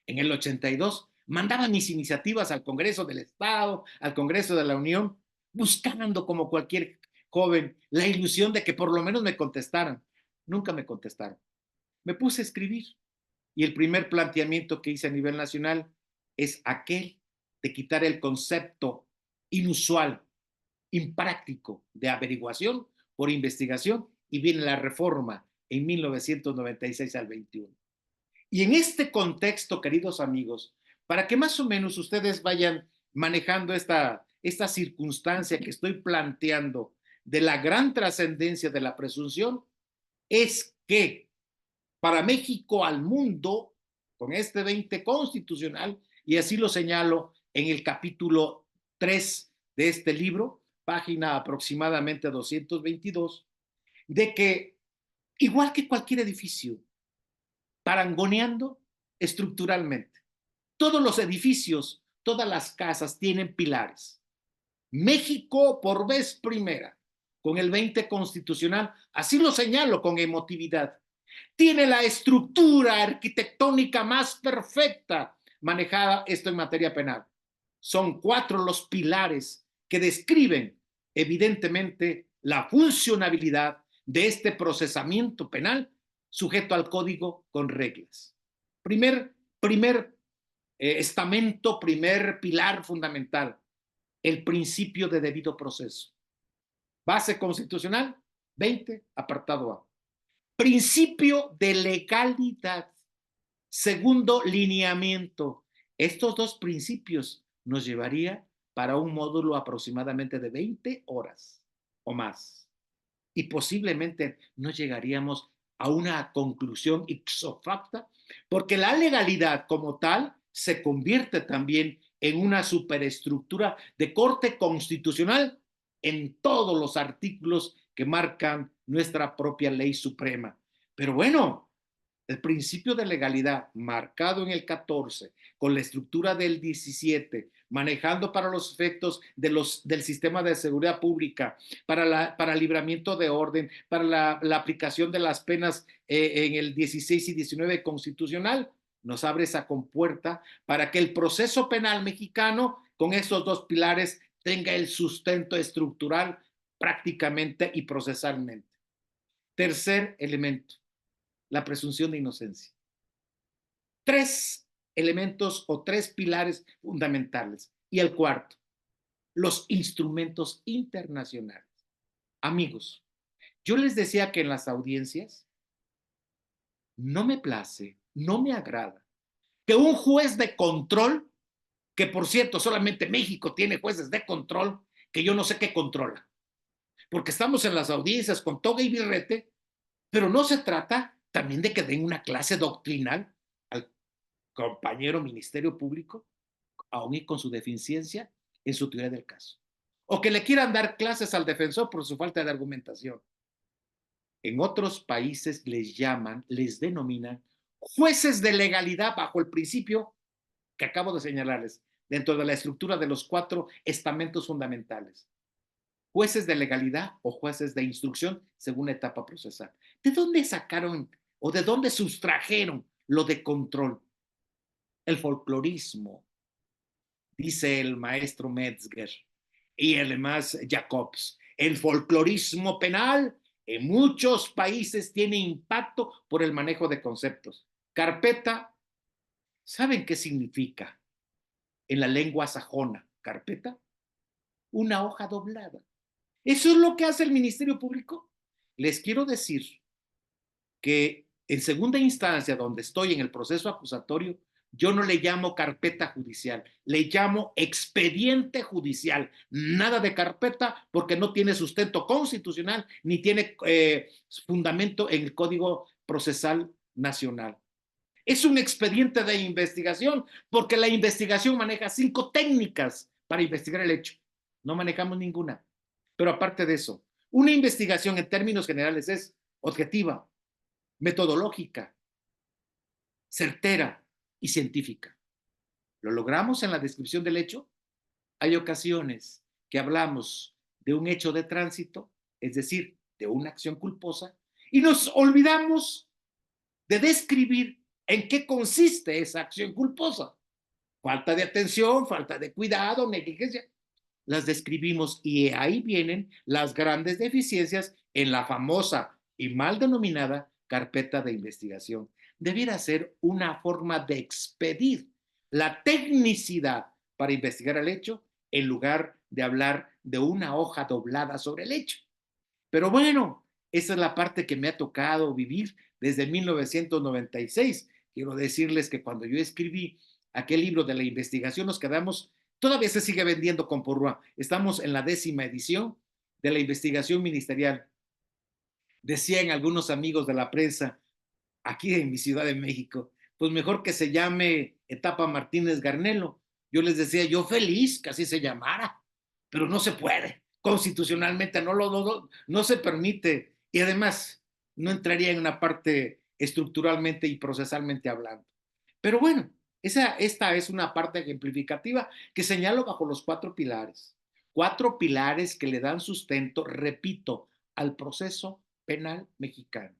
S2: en el 82, mandaba mis iniciativas al Congreso del Estado, al Congreso de la Unión, buscando como cualquier joven la ilusión de que por lo menos me contestaran. Nunca me contestaron. Me puse a escribir y el primer planteamiento que hice a nivel nacional es aquel de quitar el concepto inusual, impráctico de averiguación por investigación, y viene la reforma en 1996 al 21. Y en este contexto, queridos amigos, para que más o menos ustedes vayan manejando esta circunstancia que estoy planteando de la gran trascendencia de la presunción es que para México al mundo, con este 20 constitucional, y así lo señalo en el capítulo 3 de este libro, página aproximadamente 222, de que igual que cualquier edificio, parangoneando estructuralmente, todos los edificios, todas las casas tienen pilares. México, por vez primera, con el 20 constitucional, así lo señalo con emotividad, tiene la estructura arquitectónica más perfecta manejada esto en materia penal. Son 4 los pilares que describen evidentemente la funcionabilidad de este procesamiento penal sujeto al código con reglas. Primer estamento, primer pilar fundamental, el principio de debido proceso. Base constitucional 20, apartado A. Principio de legalidad. Segundo lineamiento. Estos 2 principios nos llevaría para un módulo aproximadamente de 20 horas o más. Y posiblemente no llegaríamos a una conclusión ipso facto, porque la legalidad como tal se convierte también en una superestructura de corte constitucional en todos los artículos que marcan nuestra propia ley suprema. Pero bueno, el principio de legalidad marcado en el 14, con la estructura del 17, manejando para los efectos del sistema de seguridad pública, para libramiento de orden, para la aplicación de las penas en el 16 y 19 constitucional, nos abre esa compuerta para que el proceso penal mexicano, con estos 2 pilares, tenga el sustento estructural prácticamente y procesalmente. Tercer elemento, la presunción de inocencia. 3 elementos o 3 pilares fundamentales. Y el cuarto, los instrumentos internacionales. Amigos, yo les decía que en las audiencias no me place, no me agrada que un juez de control, que por cierto solamente México tiene jueces de control, que yo no sé qué controla, porque estamos en las audiencias con toga y birrete, pero no se trata también de que den una clase doctrinal al compañero Ministerio Público, aún y con su deficiencia en su teoría del caso. O que le quieran dar clases al defensor por su falta de argumentación. En otros países les denominan jueces de legalidad bajo el principio que acabo de señalarles, dentro de la estructura de los 4 estamentos fundamentales. Jueces de legalidad o jueces de instrucción según la etapa procesal. ¿De dónde sacaron o de dónde sustrajeron lo de control? El folclorismo, dice el maestro Metzger y además Jacobs. El folclorismo penal en muchos países tiene impacto por el manejo de conceptos. Carpeta, ¿saben qué significa en la lengua sajona? Carpeta, una hoja doblada. ¿Eso es lo que hace el Ministerio Público? Les quiero decir que en segunda instancia, donde estoy en el proceso acusatorio, yo no le llamo carpeta judicial, le llamo expediente judicial. Nada de carpeta porque no tiene sustento constitucional ni tiene fundamento en el Código Procesal Nacional. Es un expediente de investigación porque la investigación maneja 5 técnicas para investigar el hecho. No manejamos ninguna. Pero aparte de eso, una investigación en términos generales es objetiva, metodológica, certera y científica. ¿Lo logramos en la descripción del hecho? Hay ocasiones que hablamos de un hecho de tránsito, es decir, de una acción culposa, y nos olvidamos de describir en qué consiste esa acción culposa. Falta de atención, falta de cuidado, negligencia. Las describimos y ahí vienen las grandes deficiencias en la famosa y mal denominada carpeta de investigación. Debiera ser una forma de expedir la tecnicidad para investigar el hecho en lugar de hablar de una hoja doblada sobre el hecho. Pero bueno, esa es la parte que me ha tocado vivir desde 1996. Quiero decirles que cuando yo escribí aquel libro de la investigación nos quedamos Todavía se sigue vendiendo con porrúa. Estamos en la 10ª edición de la investigación ministerial. Decían algunos amigos de la prensa, aquí en mi Ciudad de México, pues mejor que se llame Etapa Martínez Garnelo. Yo les decía, yo feliz que así se llamara, pero no se puede. Constitucionalmente no se permite. Y además, no entraría en una parte estructuralmente y procesalmente hablando. Pero bueno, esta es una parte ejemplificativa que señalo bajo los 4 pilares. 4 pilares que le dan sustento, repito, al proceso penal mexicano.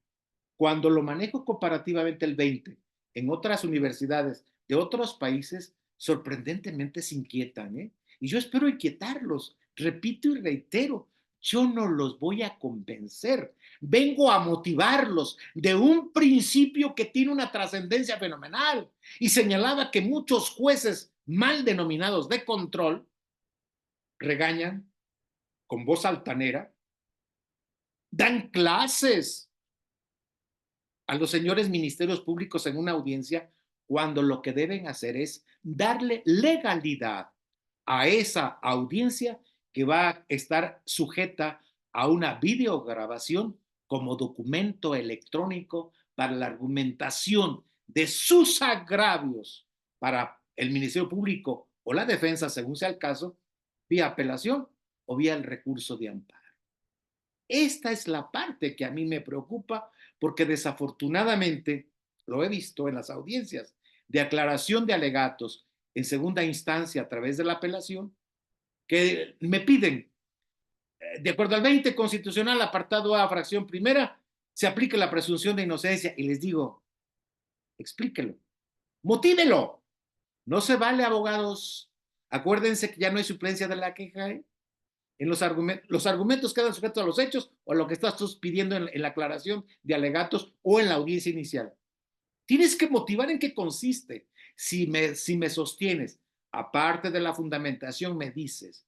S2: Cuando lo manejo comparativamente el 20 en otras universidades de otros países, sorprendentemente se inquietan, ¿eh? Y yo espero inquietarlos. Repito y reitero, yo no los voy a convencer. Vengo a motivarlos de un principio que tiene una trascendencia fenomenal. Y señalaba que muchos jueces mal denominados de control regañan con voz altanera, dan clases a los señores ministerios públicos en una audiencia cuando lo que deben hacer es darle legalidad a esa audiencia que va a estar sujeta a una videograbación como documento electrónico para la argumentación de sus agravios para el Ministerio Público o la defensa, según sea el caso, vía apelación o vía el recurso de amparo. Esta es la parte que a mí me preocupa porque desafortunadamente lo he visto en las audiencias de aclaración de alegatos en segunda instancia a través de la apelación, que me piden, de acuerdo al 20 constitucional, apartado A, fracción primera, se aplique la presunción de inocencia. Y les digo, explíquelo, motívelo. No se vale, abogados. Acuérdense que ya no hay suplencia de la queja, ¿eh? En los argumentos quedan sujetos a los hechos o a lo que estás tú pidiendo en la aclaración de alegatos o en la audiencia inicial. Tienes que motivar en qué consiste. Si me sostienes, aparte de la fundamentación, me dices,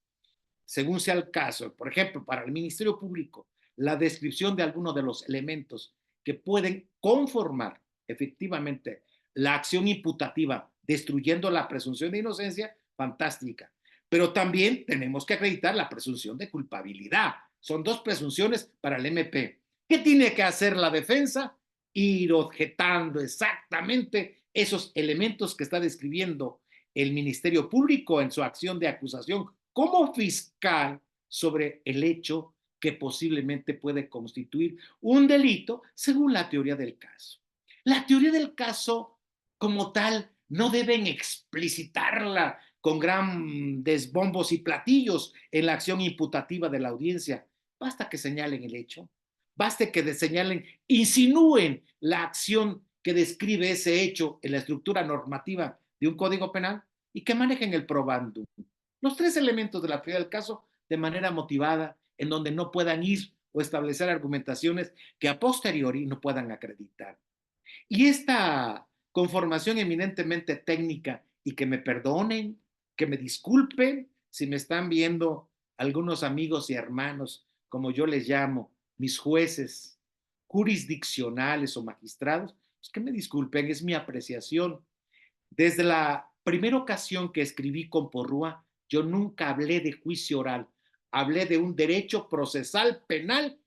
S2: según sea el caso, por ejemplo, para el Ministerio Público, la descripción de algunos de los elementos que pueden conformar efectivamente la acción imputativa, destruyendo la presunción de inocencia, fantástica. Pero también tenemos que acreditar la presunción de culpabilidad. Son 2 presunciones para el MP. ¿Qué tiene que hacer la defensa? Ir objetando exactamente esos elementos que está describiendo el Ministerio Público en su acción de acusación como fiscal sobre el hecho que posiblemente puede constituir un delito según la teoría del caso. La teoría del caso como tal no deben explicitarla con grandes bombos y platillos en la acción imputativa de la audiencia. Basta que señalen el hecho, basta que señalen, insinúen la acción que describe ese hecho en la estructura normativa de un código penal y que manejen el probando. Los 3 elementos de la teoría del caso de manera motivada, en donde no puedan ir o establecer argumentaciones que a posteriori no puedan acreditar. Y esta conformación eminentemente técnica, y que me perdonen, que me disculpen si me están viendo algunos amigos y hermanos, como yo les llamo, mis jueces jurisdiccionales o magistrados, pues que me disculpen, es mi apreciación. Desde la primera ocasión que escribí con Porrúa, yo nunca hablé de juicio oral, hablé de un derecho procesal penal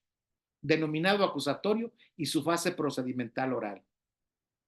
S2: denominado acusatorio y su fase procedimental oral.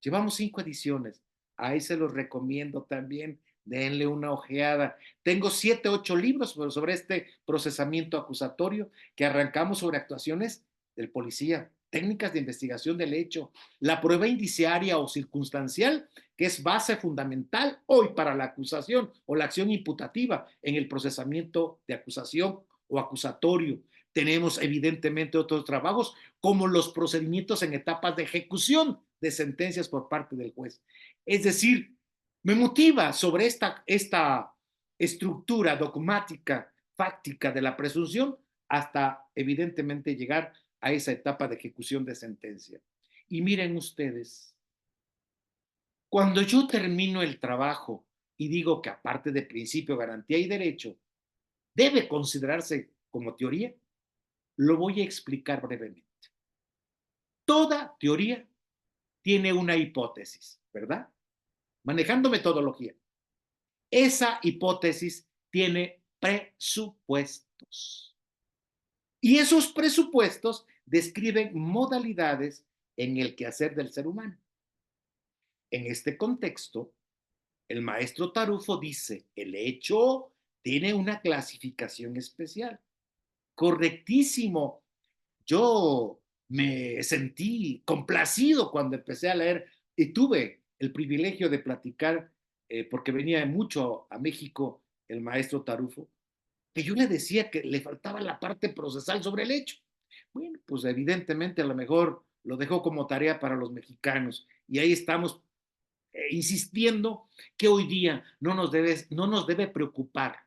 S2: Llevamos 5 ediciones, ahí se los recomiendo también, denle una ojeada. Tengo 7, 8 libros sobre este procesamiento acusatorio que arrancamos sobre actuaciones del policía, técnicas de investigación del hecho, la prueba indiciaria o circunstancial, que es base fundamental hoy para la acusación o la acción imputativa en el procesamiento de acusación o acusatorio. Tenemos evidentemente otros trabajos como los procedimientos en etapas de ejecución de sentencias por parte del juez. Es decir, me motiva sobre esta estructura dogmática, fáctica de la presunción hasta evidentemente llegar a esa etapa de ejecución de sentencia. Y miren ustedes, cuando yo termino el trabajo y digo que aparte de principio, garantía y derecho, debe considerarse como teoría, lo voy a explicar brevemente. Toda teoría tiene una hipótesis, ¿verdad? Manejando metodología. Esa hipótesis tiene presupuestos. Y esos presupuestos describen modalidades en el quehacer del ser humano. En este contexto, el maestro Tarufo dice, el hecho tiene una clasificación especial. Correctísimo. Yo me sentí complacido cuando empecé a leer y tuve el privilegio de platicar, porque venía mucho a México el maestro Tarufo, que yo le decía que le faltaba la parte procesal sobre el hecho. Bueno, pues evidentemente a lo mejor lo dejó como tarea para los mexicanos y ahí estamos insistiendo que hoy día no nos debe preocupar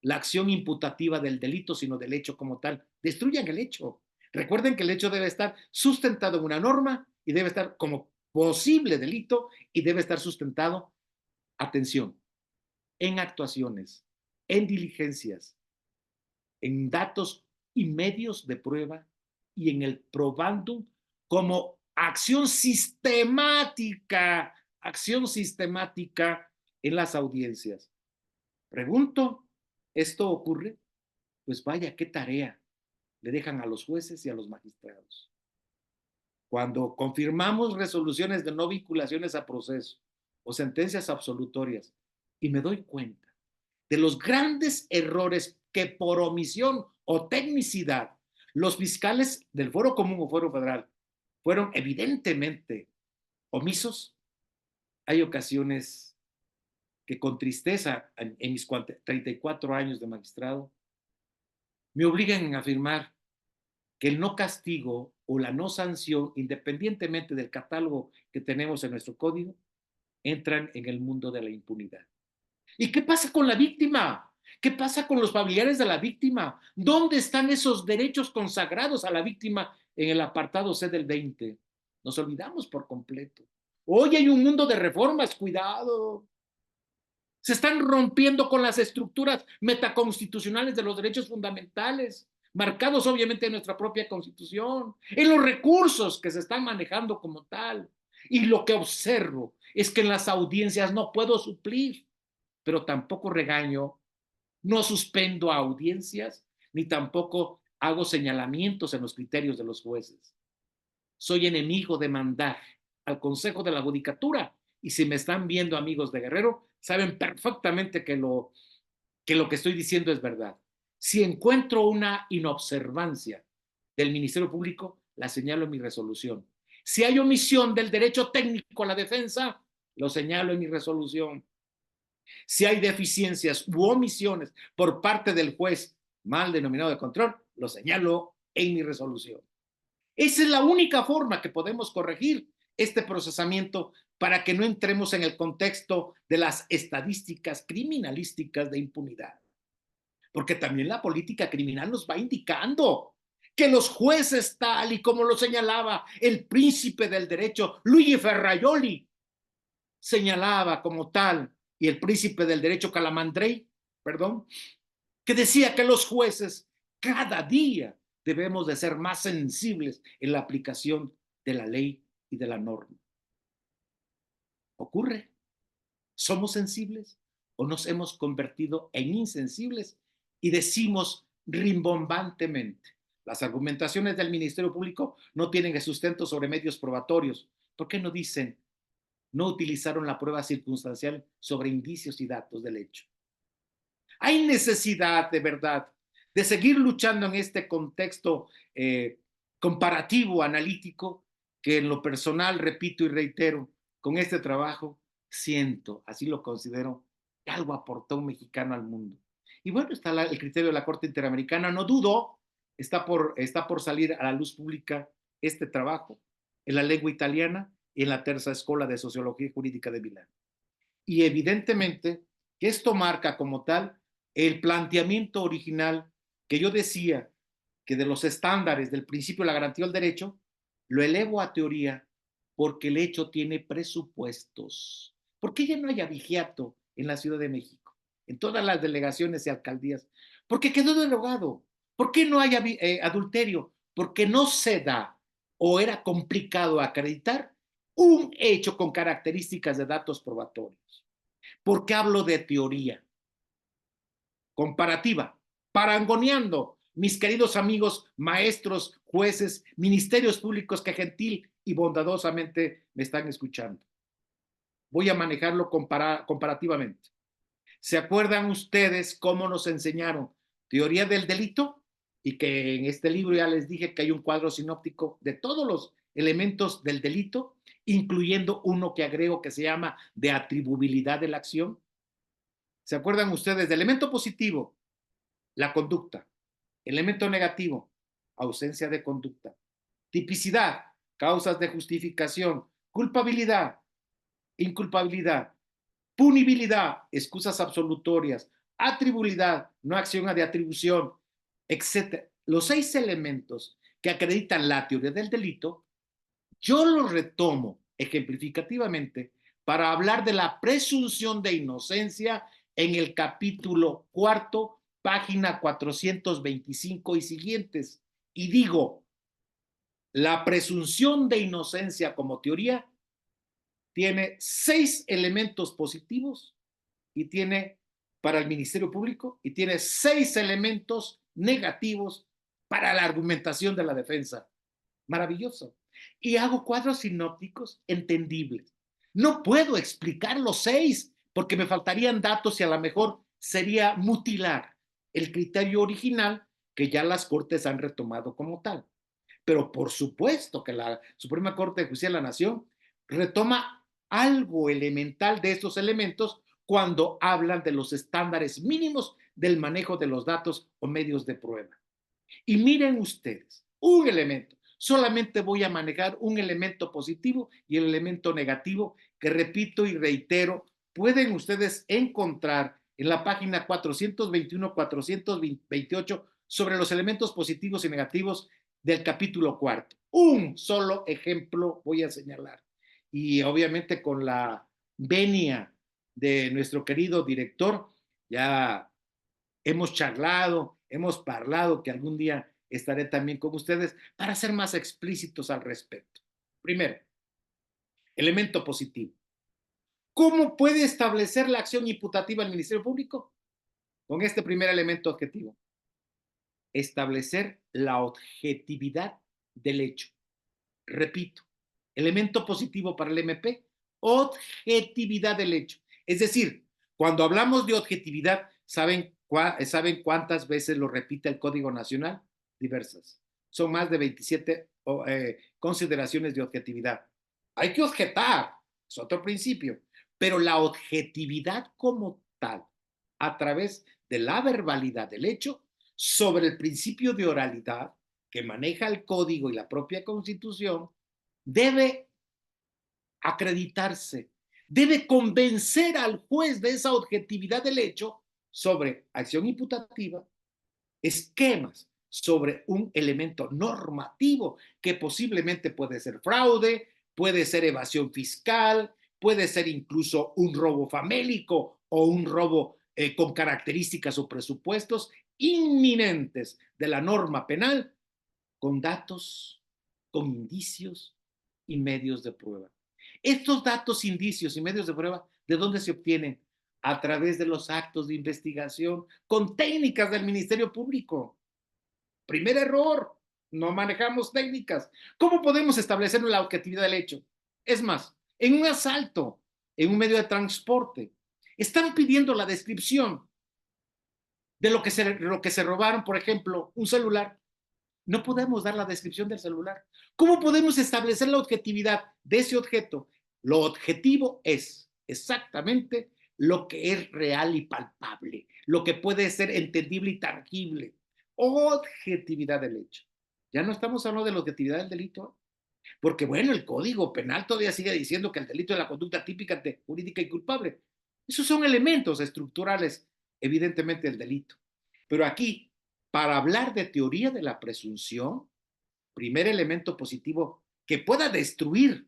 S2: la acción imputativa del delito, sino del hecho como tal. Destruyan el hecho. Recuerden que el hecho debe estar sustentado en una norma y debe estar como posible delito y debe estar sustentado, atención, en actuaciones, en diligencias, en datos y medios de prueba y en el probandum como acción sistemática en las audiencias. Pregunto, ¿esto ocurre? Pues vaya, qué tarea le dejan a los jueces y a los magistrados. Cuando confirmamos resoluciones de no vinculaciones a proceso o sentencias absolutorias y me doy cuenta de los grandes errores que por omisión o tecnicidad los fiscales del Foro Común o Foro Federal fueron evidentemente omisos, hay ocasiones que con tristeza en mis 34 años de magistrado me obligan a afirmar que el no castigo o la no sanción, independientemente del catálogo que tenemos en nuestro código, entran en el mundo de la impunidad. ¿Y qué pasa con la víctima? ¿Qué pasa con los familiares de la víctima? ¿Dónde están esos derechos consagrados a la víctima en el apartado C del 20? Nos olvidamos por completo. Hoy hay un mundo de reformas, cuidado. Se están rompiendo con las estructuras metaconstitucionales de los derechos fundamentales, marcados obviamente en nuestra propia Constitución, en los recursos que se están manejando como tal. Y lo que observo es que en las audiencias no puedo suplir, pero tampoco regaño, no suspendo audiencias, ni tampoco hago señalamientos en los criterios de los jueces. Soy enemigo de mandar al Consejo de la Judicatura, y si me están viendo amigos de Guerrero, saben perfectamente que lo que estoy diciendo es verdad. Si encuentro una inobservancia del Ministerio Público, la señalo en mi resolución. Si hay omisión del derecho técnico a la defensa, lo señalo en mi resolución. Si hay deficiencias u omisiones por parte del juez mal denominado de control, lo señalo en mi resolución. Esa es la única forma que podemos corregir este procesamiento para que no entremos en el contexto de las estadísticas criminalísticas de impunidad. Porque también la política criminal nos va indicando que los jueces, tal y como lo señalaba el príncipe del derecho, Luigi Ferraioli, señalaba como tal, y el príncipe del derecho Calamandrei, perdón, que decía que los jueces cada día debemos de ser más sensibles en la aplicación de la ley y de la norma. ¿Ocurre? ¿Somos sensibles o nos hemos convertido en insensibles y decimos rimbombantemente? Las argumentaciones del Ministerio Público no tienen sustento sobre medios probatorios. ¿Por qué no dicen no utilizaron la prueba circunstancial sobre indicios y datos del hecho? Hay necesidad de verdad de seguir luchando en este contexto comparativo, analítico, que en lo personal, repito y reitero, con este trabajo siento, así lo considero, que algo aportó un mexicano al mundo. Y bueno, está el criterio de la Corte Interamericana, no dudo, está por salir a la luz pública este trabajo en la lengua italiana y en la Terza Escuela de Sociología Jurídica de Milán. Y evidentemente que esto marca como tal el planteamiento original que yo decía que de los estándares del principio de la garantía del derecho, lo elevo a teoría porque el hecho tiene presupuestos. ¿Por qué ya no hay abigeato en la Ciudad de México? En todas las delegaciones y alcaldías. Porque quedó derogado. ¿Por qué no hay adulterio? Porque no se da o era complicado acreditar un hecho con características de datos probatorios. ¿Por qué hablo de teoría? comparativa, parangoneando, mis queridos amigos, maestros, jueces, ministerios públicos que gentil y bondadosamente me están escuchando. Voy a manejarlo comparativamente. ¿Se acuerdan ustedes cómo nos enseñaron teoría del delito? Y que en este libro ya les dije que hay un cuadro sinóptico de todos los elementos del delito, incluyendo uno que agrego que se llama de atribuibilidad de la acción. ¿Se acuerdan ustedes del elemento positivo? La conducta. Elemento negativo, ausencia de conducta. Tipicidad, causas de justificación. Culpabilidad, inculpabilidad. Punibilidad, excusas absolutorias. Atribuibilidad, no acción de atribución, etc. Los 6 elementos que acreditan la teoría del delito, yo los retomo ejemplificativamente para hablar de la presunción de inocencia en el capítulo 4, página 425 y siguientes. Y digo, la presunción de inocencia como teoría tiene 6 elementos positivos y tiene para el Ministerio Público y tiene 6 elementos negativos para la argumentación de la defensa. Maravilloso. Y hago cuadros sinópticos entendibles. No puedo explicar los 6 porque me faltarían datos y a lo mejor sería mutilar el criterio original que ya las Cortes han retomado como tal. Pero por supuesto que la Suprema Corte de Justicia de la Nación retoma algo elemental de estos elementos cuando hablan de los estándares mínimos del manejo de los datos o medios de prueba. Y miren ustedes, un elemento, solamente voy a manejar un elemento positivo y el elemento negativo que repito y reitero, pueden ustedes encontrar en la página 421-428 sobre los elementos positivos y negativos del capítulo 4. Un solo ejemplo voy a señalar. Y obviamente con la venia de nuestro querido director, ya hemos charlado, hemos parlado, que algún día estaré también con ustedes para ser más explícitos al respecto. Primero, elemento positivo. ¿Cómo puede establecer la acción imputativa el Ministerio Público? Con este primer elemento objetivo. Establecer la objetividad del hecho. Repito, elemento positivo para el MP, objetividad del hecho. Es decir, cuando hablamos de objetividad, ¿saben cuántas veces lo repite el Código Nacional? Diversas. Son más de 27 consideraciones de objetividad. Hay que objetar, es otro principio, pero la objetividad como tal, a través de la verbalidad del hecho, sobre el principio de oralidad que maneja el Código y la propia Constitución, debe acreditarse, debe convencer al juez de esa objetividad del hecho sobre acción imputativa, esquemas sobre un elemento normativo que posiblemente puede ser fraude, puede ser evasión fiscal, puede ser incluso un robo famélico o un robo con características o presupuestos inminentes de la norma penal, con datos, con indicios y medios de prueba. Estos datos, indicios y medios de prueba, ¿de dónde se obtienen? A través de los actos de investigación con técnicas del Ministerio Público. Primer error, no manejamos técnicas. ¿Cómo podemos establecer la objetividad del hecho? Es más, en un asalto, en un medio de transporte, están pidiendo la descripción de lo que se robaron, por ejemplo, un celular. No podemos dar la descripción del celular. ¿Cómo podemos establecer la objetividad de ese objeto? Lo objetivo es exactamente lo que es real y palpable, lo que puede ser entendible y tangible. Objetividad del hecho. Ya no estamos hablando de la objetividad del delito, porque bueno, el Código Penal todavía sigue diciendo que el delito es la conducta típica jurídica y culpable. Esos son elementos estructurales, evidentemente, del delito. Pero aquí, para hablar de teoría de la presunción, primer elemento positivo que pueda destruir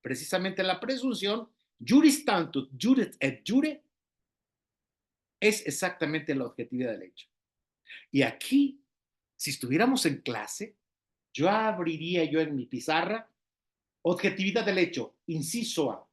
S2: precisamente la presunción, juris tantum, juris et jure, es exactamente la objetividad del hecho. Y aquí, si estuviéramos en clase, yo abriría en mi pizarra objetividad del hecho, inciso A,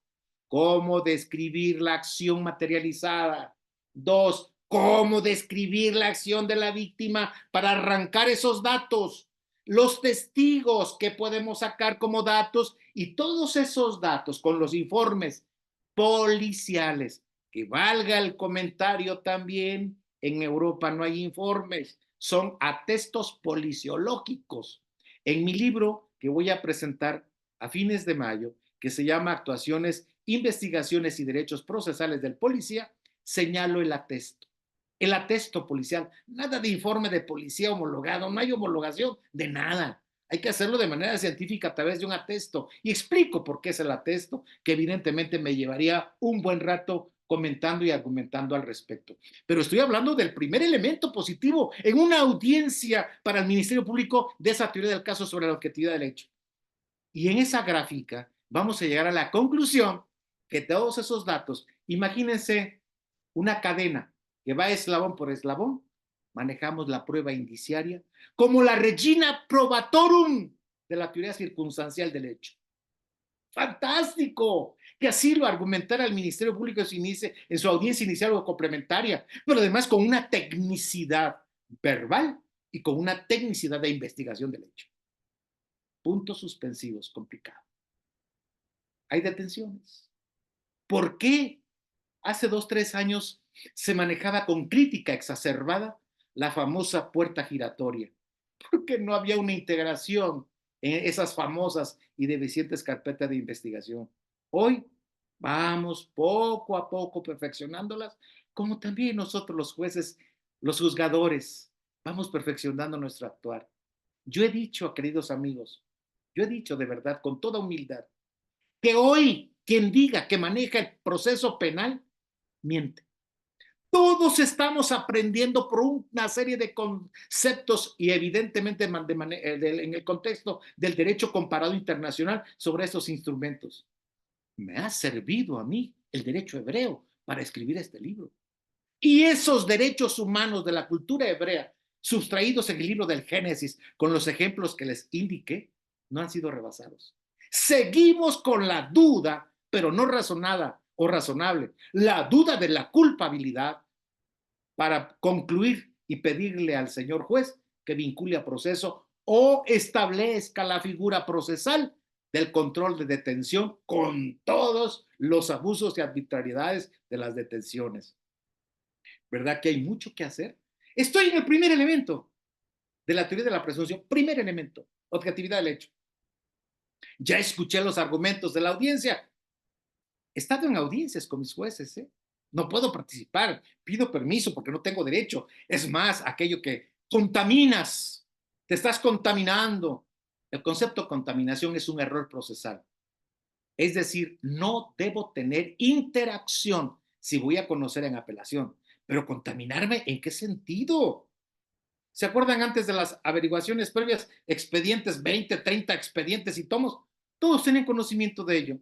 S2: cómo describir la acción materializada. 2, cómo describir la acción de la víctima para arrancar esos datos, los testigos que podemos sacar como datos y todos esos datos con los informes policiales. Que valga el comentario también, en Europa no hay informes, son atestos policiológicos. En mi libro que voy a presentar a fines de mayo, que se llama Actuaciones, Investigaciones y Derechos Procesales del Policía, señalo el atesto policial, nada de informe de policía homologado, no hay homologación de nada. Hay que hacerlo de manera científica a través de un atesto. Y explico por qué es el atesto, que evidentemente me llevaría un buen rato comentando y argumentando al respecto. Pero estoy hablando del primer elemento positivo en una audiencia para el Ministerio Público de esa teoría del caso sobre la objetividad del hecho. Y en esa gráfica vamos a llegar a la conclusión que todos esos datos, imagínense una cadena que va eslabón por eslabón, manejamos la prueba indiciaria como la regina probatorum de la teoría circunstancial del hecho. ¡Fantástico! Que así lo argumentara el Ministerio Público en su audiencia inicial o complementaria, pero además con una tecnicidad verbal y con una tecnicidad de investigación del hecho. Puntos suspensivos, complicado. Hay detenciones. ¿Por qué hace 2, 3 años se manejaba con crítica exacerbada la famosa puerta giratoria? Porque no había una integración en esas famosas y deficientes carpetas de investigación. Hoy vamos poco a poco perfeccionándolas, como también nosotros los jueces, los juzgadores, vamos perfeccionando nuestro actuar. Yo he dicho, queridos amigos, yo he dicho de verdad, con toda humildad, que hoy quien diga que maneja el proceso penal, miente. Todos estamos aprendiendo por una serie de conceptos y evidentemente en el contexto del derecho comparado internacional sobre estos instrumentos. Me ha servido a mí el derecho hebreo para escribir este libro. Y esos derechos humanos de la cultura hebrea, sustraídos en el libro del Génesis, con los ejemplos que les indiqué, no han sido rebasados. Seguimos con la duda, pero no razonada o razonable, la duda de la culpabilidad para concluir y pedirle al señor juez que vincule a proceso o establezca la figura procesal del control de detención con todos los abusos y arbitrariedades de las detenciones. ¿Verdad que hay mucho que hacer? Estoy en el primer elemento de la teoría de la presunción. Primer elemento, objetividad del hecho. Ya escuché los argumentos de la audiencia. He estado en audiencias con mis jueces, ¿eh? No puedo participar, pido permiso porque no tengo derecho. Es más, aquello que contaminas, te estás contaminando. El concepto de contaminación es un error procesal. Es decir, no debo tener interacción si voy a conocer en apelación. Pero contaminarme, ¿en qué sentido? ¿Se acuerdan antes de las averiguaciones previas, expedientes, 20, 30 expedientes y tomos? Todos tienen conocimiento de ello.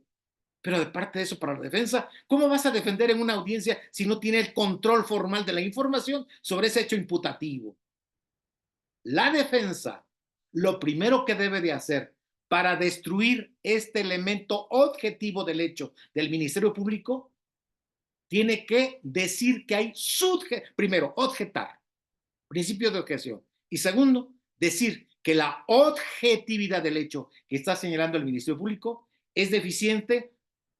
S2: Pero de parte de eso, para la defensa, ¿cómo vas a defender en una audiencia si no tiene el control formal de la información sobre ese hecho imputativo? La defensa, lo primero que debe de hacer para destruir este elemento objetivo del hecho del Ministerio Público, tiene que decir que hay primero, objetar, principio de objeción, y segundo, decir que la objetividad del hecho que está señalando el Ministerio Público es deficiente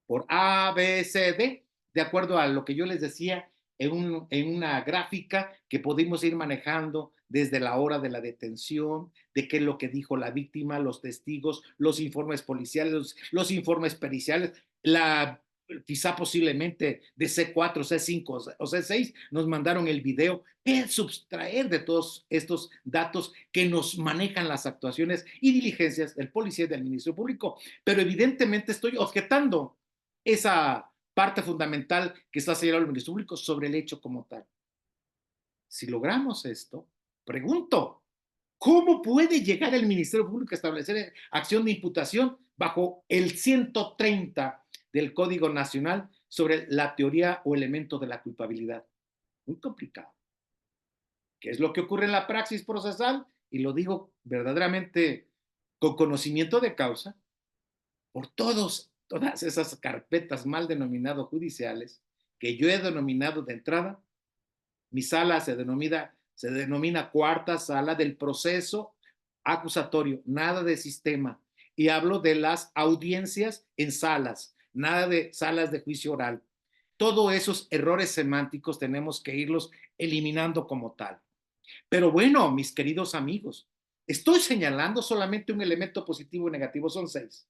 S2: por A, B, C, D, de acuerdo a lo que yo les decía en una gráfica que pudimos ir manejando desde la hora de la detención, de qué es lo que dijo la víctima, los testigos, los informes policiales, los informes periciales, la quizá posiblemente de C4, C5 o C6, nos mandaron el video, que subtraer de todos estos datos que nos manejan las actuaciones y diligencias del policía y del Ministerio Público. Pero evidentemente estoy objetando esa parte fundamental que está señalando el Ministerio Público sobre el hecho como tal. Si logramos esto, pregunto, ¿cómo puede llegar el Ministerio Público a establecer acción de imputación bajo el 130 del Código Nacional sobre la teoría o elemento de la culpabilidad? Muy complicado. ¿Qué es lo que ocurre en la praxis procesal? Y lo digo verdaderamente con conocimiento de causa, por todas esas carpetas mal denominadas judiciales que yo he denominado de entrada Mi sala se denomina cuarta sala del proceso acusatorio, nada de sistema. Y hablo de las audiencias en salas, nada de salas de juicio oral. Todos esos errores semánticos tenemos que irlos eliminando como tal. Pero bueno, mis queridos amigos, estoy señalando solamente un elemento positivo y negativo, son 6.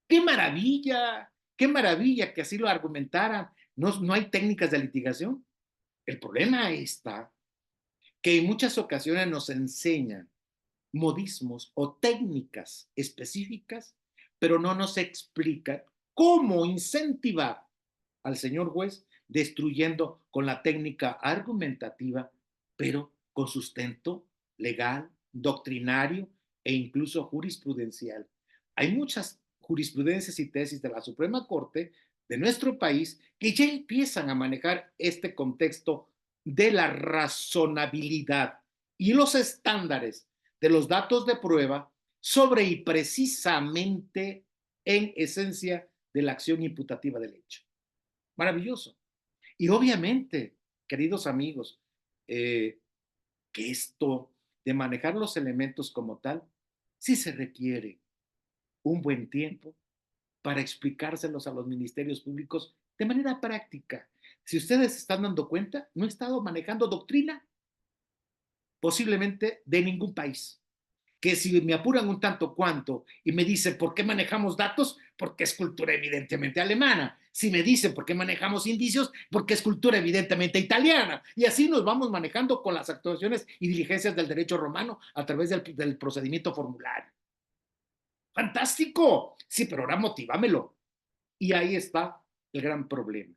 S2: Qué maravilla que así lo argumentaran. No, no hay técnicas de litigación. El problema está que en muchas ocasiones nos enseñan modismos o técnicas específicas, pero no nos explican cómo incentivar al señor juez destruyendo con la técnica argumentativa, pero con sustento legal, doctrinario e incluso jurisprudencial. Hay muchas jurisprudencias y tesis de la Suprema Corte de nuestro país que ya empiezan a manejar este contexto de la razonabilidad y los estándares de los datos de prueba sobre y precisamente en esencia de la acción imputativa del hecho. Maravilloso. Y obviamente, queridos amigos, que esto de manejar los elementos como tal, sí se requiere un buen tiempo para explicárselos a los ministerios públicos de manera práctica. Si ustedes se están dando cuenta, no he estado manejando doctrina posiblemente de ningún país. Que si me apuran un tanto cuanto y me dicen por qué manejamos datos, porque es cultura evidentemente alemana. Si me dicen por qué manejamos indicios, porque es cultura evidentemente italiana. Y así nos vamos manejando con las actuaciones y diligencias del derecho romano a través del procedimiento formulario. ¡Fantástico! Sí, pero ahora motivámelo. Y ahí está el gran problema.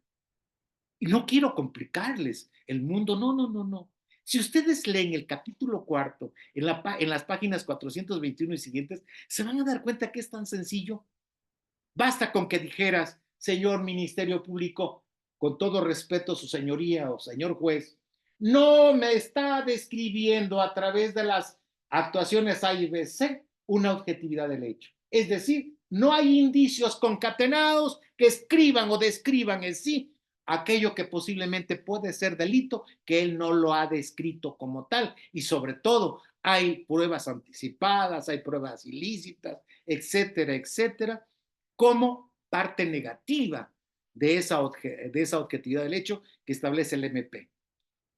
S2: Y no quiero complicarles el mundo, no, no, no, no. Si ustedes leen el capítulo cuarto en las páginas 421 y siguientes, se van a dar cuenta que es tan sencillo. Basta con que dijeras, señor Ministerio Público, con todo respeto, su señoría o señor juez, no me está describiendo a través de las actuaciones A y B, C una objetividad del hecho. Es decir, no hay indicios concatenados que escriban o describan en sí aquello que posiblemente puede ser delito, que él no lo ha descrito como tal. Y sobre todo, hay pruebas anticipadas, hay pruebas ilícitas, etcétera, etcétera, como parte negativa de esa objetividad del hecho que establece el MP.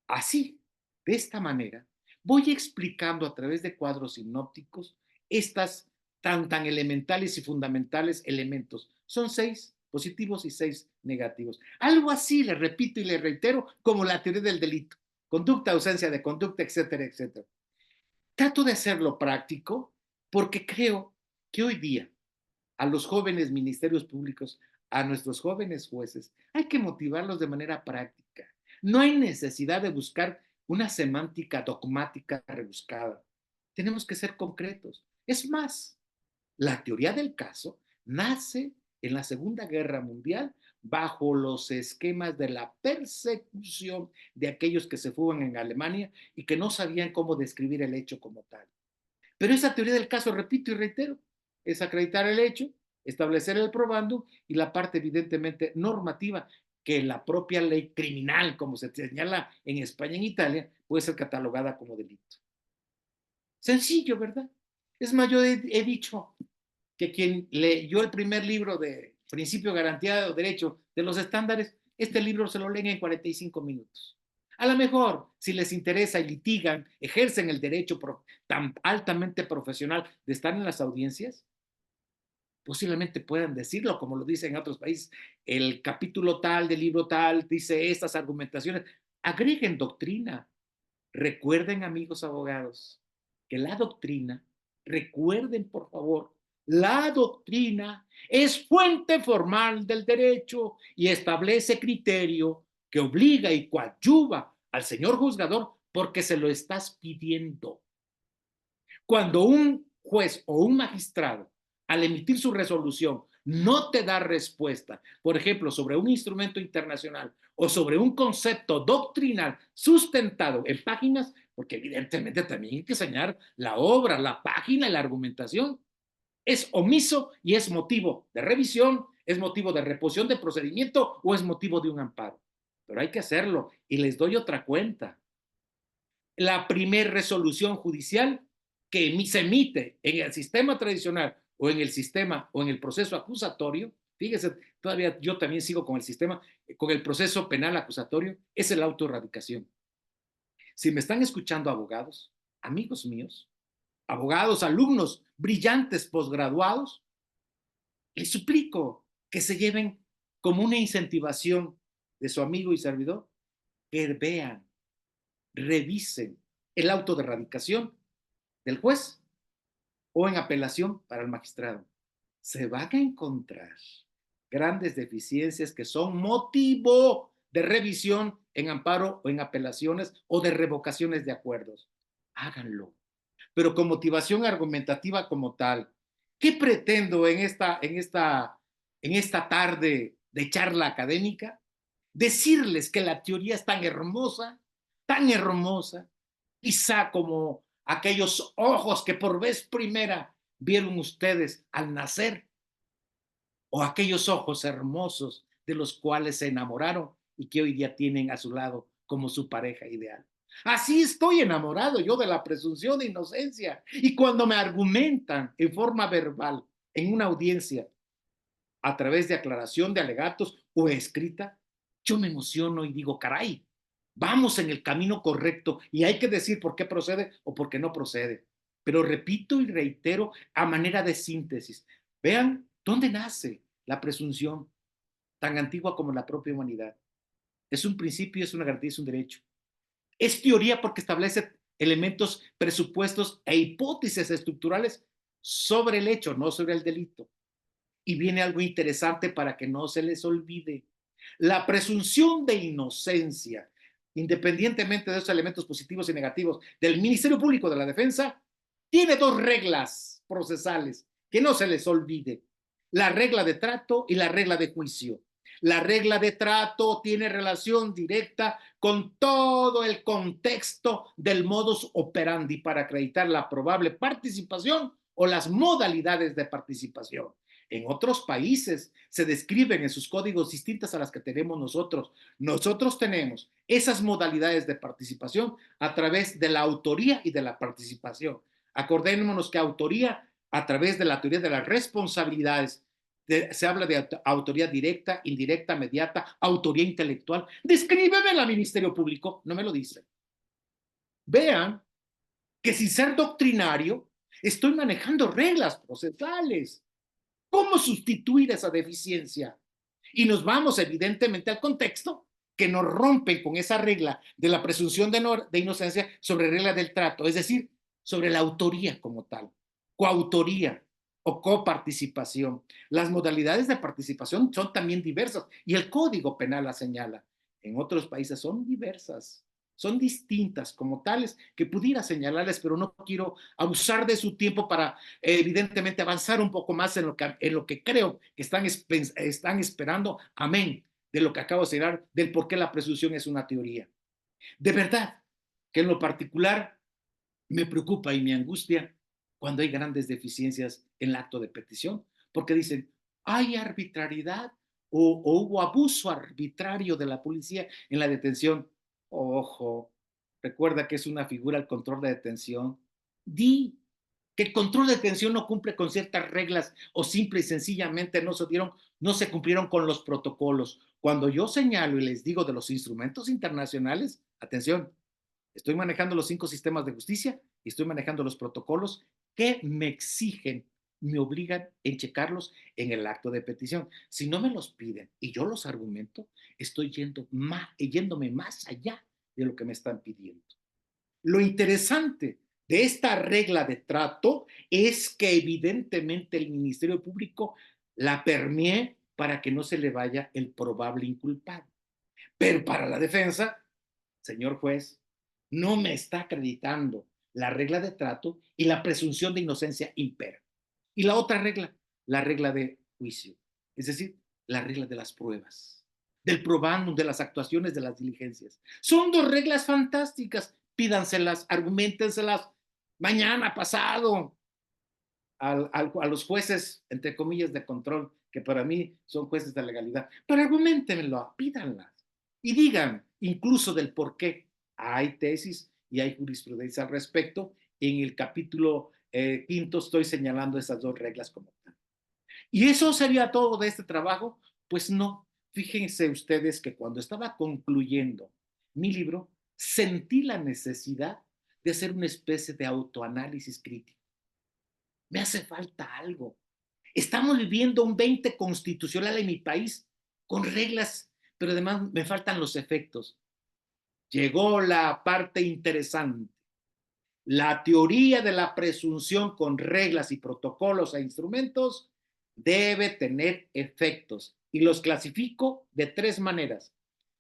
S2: Así, de esta manera, voy explicando a través de cuadros sinópticos estas tan elementales y fundamentales elementos. Son 6 positivos y 6 negativos. Algo así, le repito y le reitero, como la teoría del delito. Conducta, ausencia de conducta, etcétera, etcétera. Trato de hacerlo práctico porque creo que hoy día a los jóvenes ministerios públicos, a nuestros jóvenes jueces, hay que motivarlos de manera práctica. No hay necesidad de buscar una semántica dogmática rebuscada. Tenemos que ser concretos. Es más, la teoría del caso nace en la Segunda Guerra Mundial bajo los esquemas de la persecución de aquellos que se fugan en Alemania y que no sabían cómo describir el hecho como tal. Pero esa teoría del caso, repito y reitero, es acreditar el hecho, establecer el probando y la parte evidentemente normativa que la propia ley criminal, como se señala en España y en Italia, puede ser catalogada como delito. Sencillo, ¿verdad? Es más, yo he dicho que quien leyó el primer libro de Principio Garantía de Derecho de los estándares, este libro se lo leen en 45 minutos. A lo mejor, si les interesa y litigan, ejercen el derecho tan altamente profesional de estar en las audiencias, posiblemente puedan decirlo, como lo dicen en otros países. El capítulo tal del libro tal dice estas argumentaciones. Agreguen doctrina. Recuerden, amigos abogados, que la doctrina, recuerden por favor, la doctrina es fuente formal del derecho y establece criterio que obliga y coadyuva al señor juzgador porque se lo estás pidiendo. Cuando un juez o un magistrado, al emitir su resolución, no te da respuesta, por ejemplo, sobre un instrumento internacional o sobre un concepto doctrinal sustentado en páginas, porque evidentemente también hay que enseñar la obra, la página y la argumentación, es omiso y es motivo de revisión, es motivo de reposición de procedimiento o es motivo de un amparo. pero hay que hacerlo. Y les doy otra cuenta. La primer resolución judicial que se emite en el sistema tradicional o en el sistema o en el proceso acusatorio, fíjese, todavía yo también sigo con el sistema, con el proceso penal acusatorio, es el auto de erradicación. Si me están escuchando abogados, amigos míos, abogados, alumnos brillantes posgraduados, les suplico que se lleven como una incentivación de su amigo y servidor, que vean, revisen el auto de erradicación del juez o en apelación para el magistrado. Se van a encontrar grandes deficiencias que son motivo de revisión en amparo o en apelaciones o de revocaciones de acuerdos. Háganlo, pero con motivación argumentativa como tal. ¿Qué pretendo en esta tarde de charla académica? Decirles que la teoría es tan hermosa, quizá como aquellos ojos que por vez primera vieron ustedes al nacer, o aquellos ojos hermosos de los cuales se enamoraron y que hoy día tienen a su lado como su pareja ideal. Así estoy enamorado yo de la presunción de inocencia. Y cuando me argumentan en forma verbal en una audiencia a través de aclaración de alegatos o escrita, yo me emociono y digo, caray, vamos en el camino correcto y hay que decir por qué procede o por qué no procede. Pero repito y reitero a manera de síntesis. Vean dónde nace la presunción, tan antigua como la propia humanidad. Es un principio, es una garantía, es un derecho. Es teoría porque establece elementos, presupuestos e hipótesis estructurales sobre el hecho, no sobre el delito. Y viene algo interesante para que no se les olvide. La presunción de inocencia, independientemente de esos elementos positivos y negativos del Ministerio Público de la Defensa, tiene dos reglas procesales que no se les olvide: la regla de trato y la regla de juicio. La regla de trato tiene relación directa con todo el contexto del modus operandi para acreditar la probable participación o las modalidades de participación. En otros países se describen en sus códigos distintas a las que tenemos nosotros. Nosotros tenemos esas modalidades de participación a través de la autoría y de la participación. Acordémonos que autoría a través de la teoría de las responsabilidades. Se habla de autoría directa, indirecta, mediata, autoría intelectual. Descríbeme al Ministerio Público, no me lo dice. Vean que sin ser doctrinario, estoy manejando reglas procesales. ¿Cómo sustituir esa deficiencia? Y nos vamos evidentemente al contexto que nos rompe con esa regla de la presunción de inocencia sobre regla del trato, es decir, sobre la autoría como tal, coautoría o coparticipación. Las modalidades de participación son también diversas y el Código Penal la señala. En otros países son diversas, son distintas como tales que pudiera señalarles, pero no quiero abusar de su tiempo para evidentemente avanzar un poco más en lo que creo que están esperando, amén, de lo que acabo de señalar, del por qué la presunción es una teoría. De verdad que en lo particular me preocupa y me angustia cuando hay grandes deficiencias en el acto de petición, porque dicen, hay arbitrariedad o hubo abuso arbitrario de la policía en la detención. Ojo, recuerda que es una figura el control de detención. Di que el control de detención no cumple con ciertas reglas o simple y sencillamente no se cumplieron con los protocolos. Cuando yo señalo y les digo de los instrumentos internacionales, atención, estoy manejando los 5 sistemas de justicia y estoy manejando los protocolos que me exigen, me obligan a checarlos en el acto de petición. Si no me los piden y yo los argumento, estoy yéndome más allá de lo que me están pidiendo. Lo interesante de esta regla de trato es que evidentemente el Ministerio Público la permee para que no se le vaya el probable inculpado. Pero para la defensa, señor juez, no me está acreditando la regla de trato y la presunción de inocencia impera. Y la otra regla, la regla de juicio, es decir, la regla de las pruebas, del probandum, de las actuaciones, de las diligencias. Son dos reglas fantásticas, pídanselas, argumentenselas mañana, pasado, a los jueces, entre comillas, de control, que para mí son jueces de legalidad, pero argumentenlo, pídanlas. y digan incluso del por qué. Hay tesis y hay jurisprudencia al respecto. En el capítulo quinto estoy señalando esas dos reglas como tal. ¿Y eso sería todo de este trabajo? Pues no. Fíjense ustedes que cuando estaba concluyendo mi libro, sentí la necesidad de hacer una especie de autoanálisis crítico. Me hace falta algo. Estamos viviendo un 20 constitucional en mi país con reglas, pero además me faltan los efectos. Llegó la parte interesante. La teoría de la presunción con reglas y protocolos e instrumentos debe tener efectos y los clasifico de tres maneras: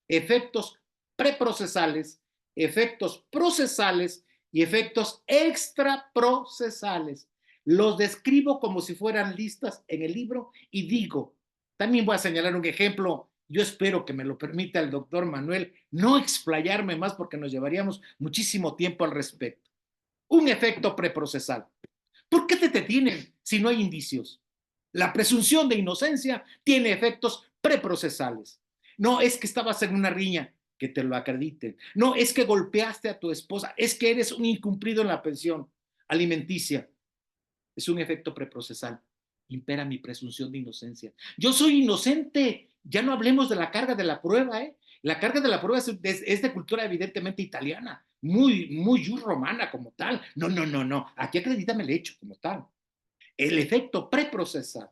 S2: efectos preprocesales, efectos procesales y efectos extraprocesales. Los describo como si fueran listas en el libro y digo, también voy a señalar un ejemplo. Yo espero que me lo permita el doctor Manuel, no explayarme más porque nos llevaríamos muchísimo tiempo al respecto. Un efecto preprocesal. ¿Por qué te detienen si no hay indicios? La presunción de inocencia tiene efectos preprocesales. No es que estabas en una riña, que te lo acrediten. No es que golpeaste a tu esposa, es que eres un incumplido en la pensión alimenticia. Es un efecto preprocesal. Impera mi presunción de inocencia. Yo soy inocente. Ya no hablemos de la carga de la prueba, ¿eh? La carga de la prueba es de cultura evidentemente italiana, muy romana como tal. No, no, no, no. Aquí acredítame el hecho como tal. El efecto preprocesal,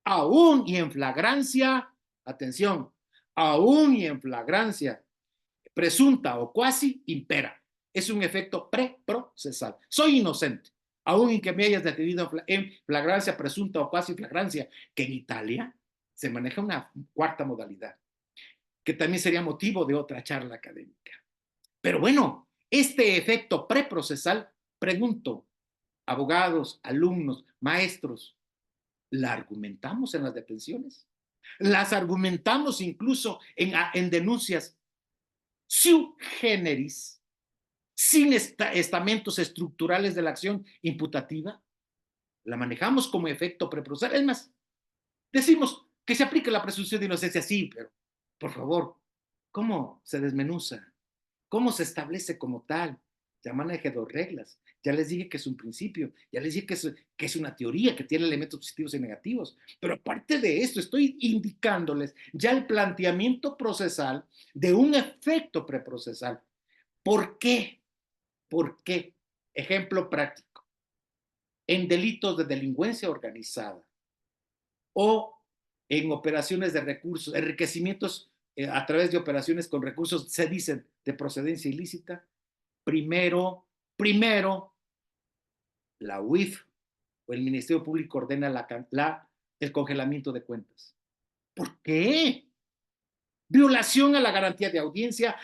S2: aún y en flagrancia, atención, aún y en flagrancia presunta o cuasi, impera. Es un efecto preprocesal. Soy inocente, aún en que me hayas detenido en flagrancia presunta o cuasi flagrancia, que en Italia se maneja una cuarta modalidad, que también sería motivo de otra charla académica. Pero bueno, este efecto preprocesal, pregunto, abogados, alumnos, maestros, ¿la argumentamos en las detenciones? ¿Las argumentamos incluso en denuncias sui generis, sin estamentos estructurales de la acción imputativa? ¿La manejamos como efecto preprocesal? Es más, decimos que se aplique la presunción de inocencia, sí, pero por favor, ¿cómo se desmenuza? ¿Cómo se establece como tal? Ya manejé dos reglas. Ya les dije que es un principio, ya les dije que es una teoría que tiene elementos positivos y negativos. Pero aparte de esto, estoy indicándoles ya el planteamiento procesal de un efecto preprocesal. ¿Por qué? ¿Por qué? Ejemplo práctico. En delitos de delincuencia organizada o en operaciones de recursos, enriquecimientos a través de operaciones con recursos, se dicen de procedencia ilícita, primero, la UIF o el Ministerio Público ordena el congelamiento de cuentas. ¿Por qué? Violación a la garantía de audiencia,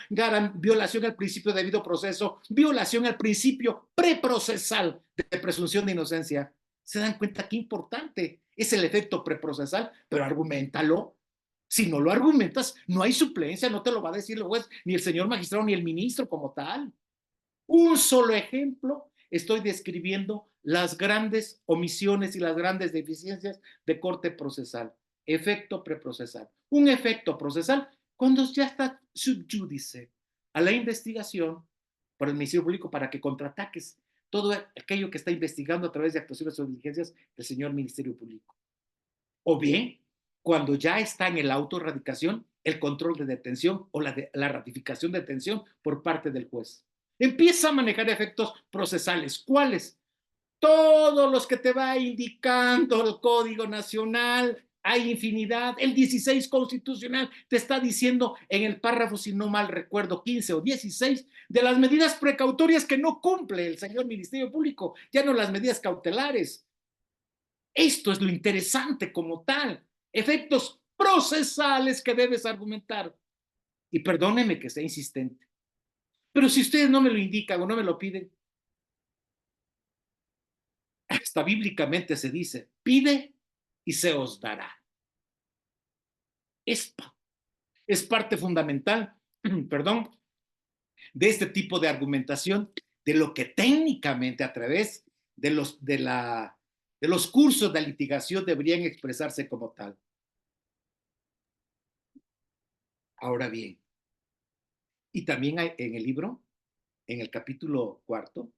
S2: violación al principio de debido proceso, violación al principio preprocesal de presunción de inocencia. ¿Se dan cuenta qué importante es el efecto preprocesal? Pero argumentalo. Si no lo argumentas, no hay suplencia, no te lo va a decir el juez, ni el señor magistrado, ni el ministro como tal. Un solo ejemplo, estoy describiendo las grandes omisiones y las grandes deficiencias de corte procesal. Efecto preprocesal. Un efecto procesal cuando ya está subjudice a la investigación por el Ministerio Público para que contraataques todo aquello que está investigando a través de actuaciones o diligencias del señor Ministerio Público. O bien, cuando ya está en el auto de radicación, el control de detención o la ratificación de detención por parte del juez. Empieza a manejar efectos procesales. ¿Cuáles? Todos los que te va indicando el Código Nacional. Hay infinidad. El 16 constitucional te está diciendo en el párrafo, si no mal recuerdo, 15 o 16, de las medidas precautorias que no cumple el señor Ministerio Público, ya no las medidas cautelares. Esto es lo interesante como tal. Efectos procesales que debes argumentar. Y perdóneme que sea insistente, pero si ustedes no me lo indican o no me lo piden, hasta bíblicamente se dice, pide y se os dará. Esto es parte fundamental, perdón, de este tipo de argumentación, de lo que técnicamente a través de los cursos de litigación deberían expresarse como tal. Ahora bien, Y también hay en el libro, en el capítulo cuarto,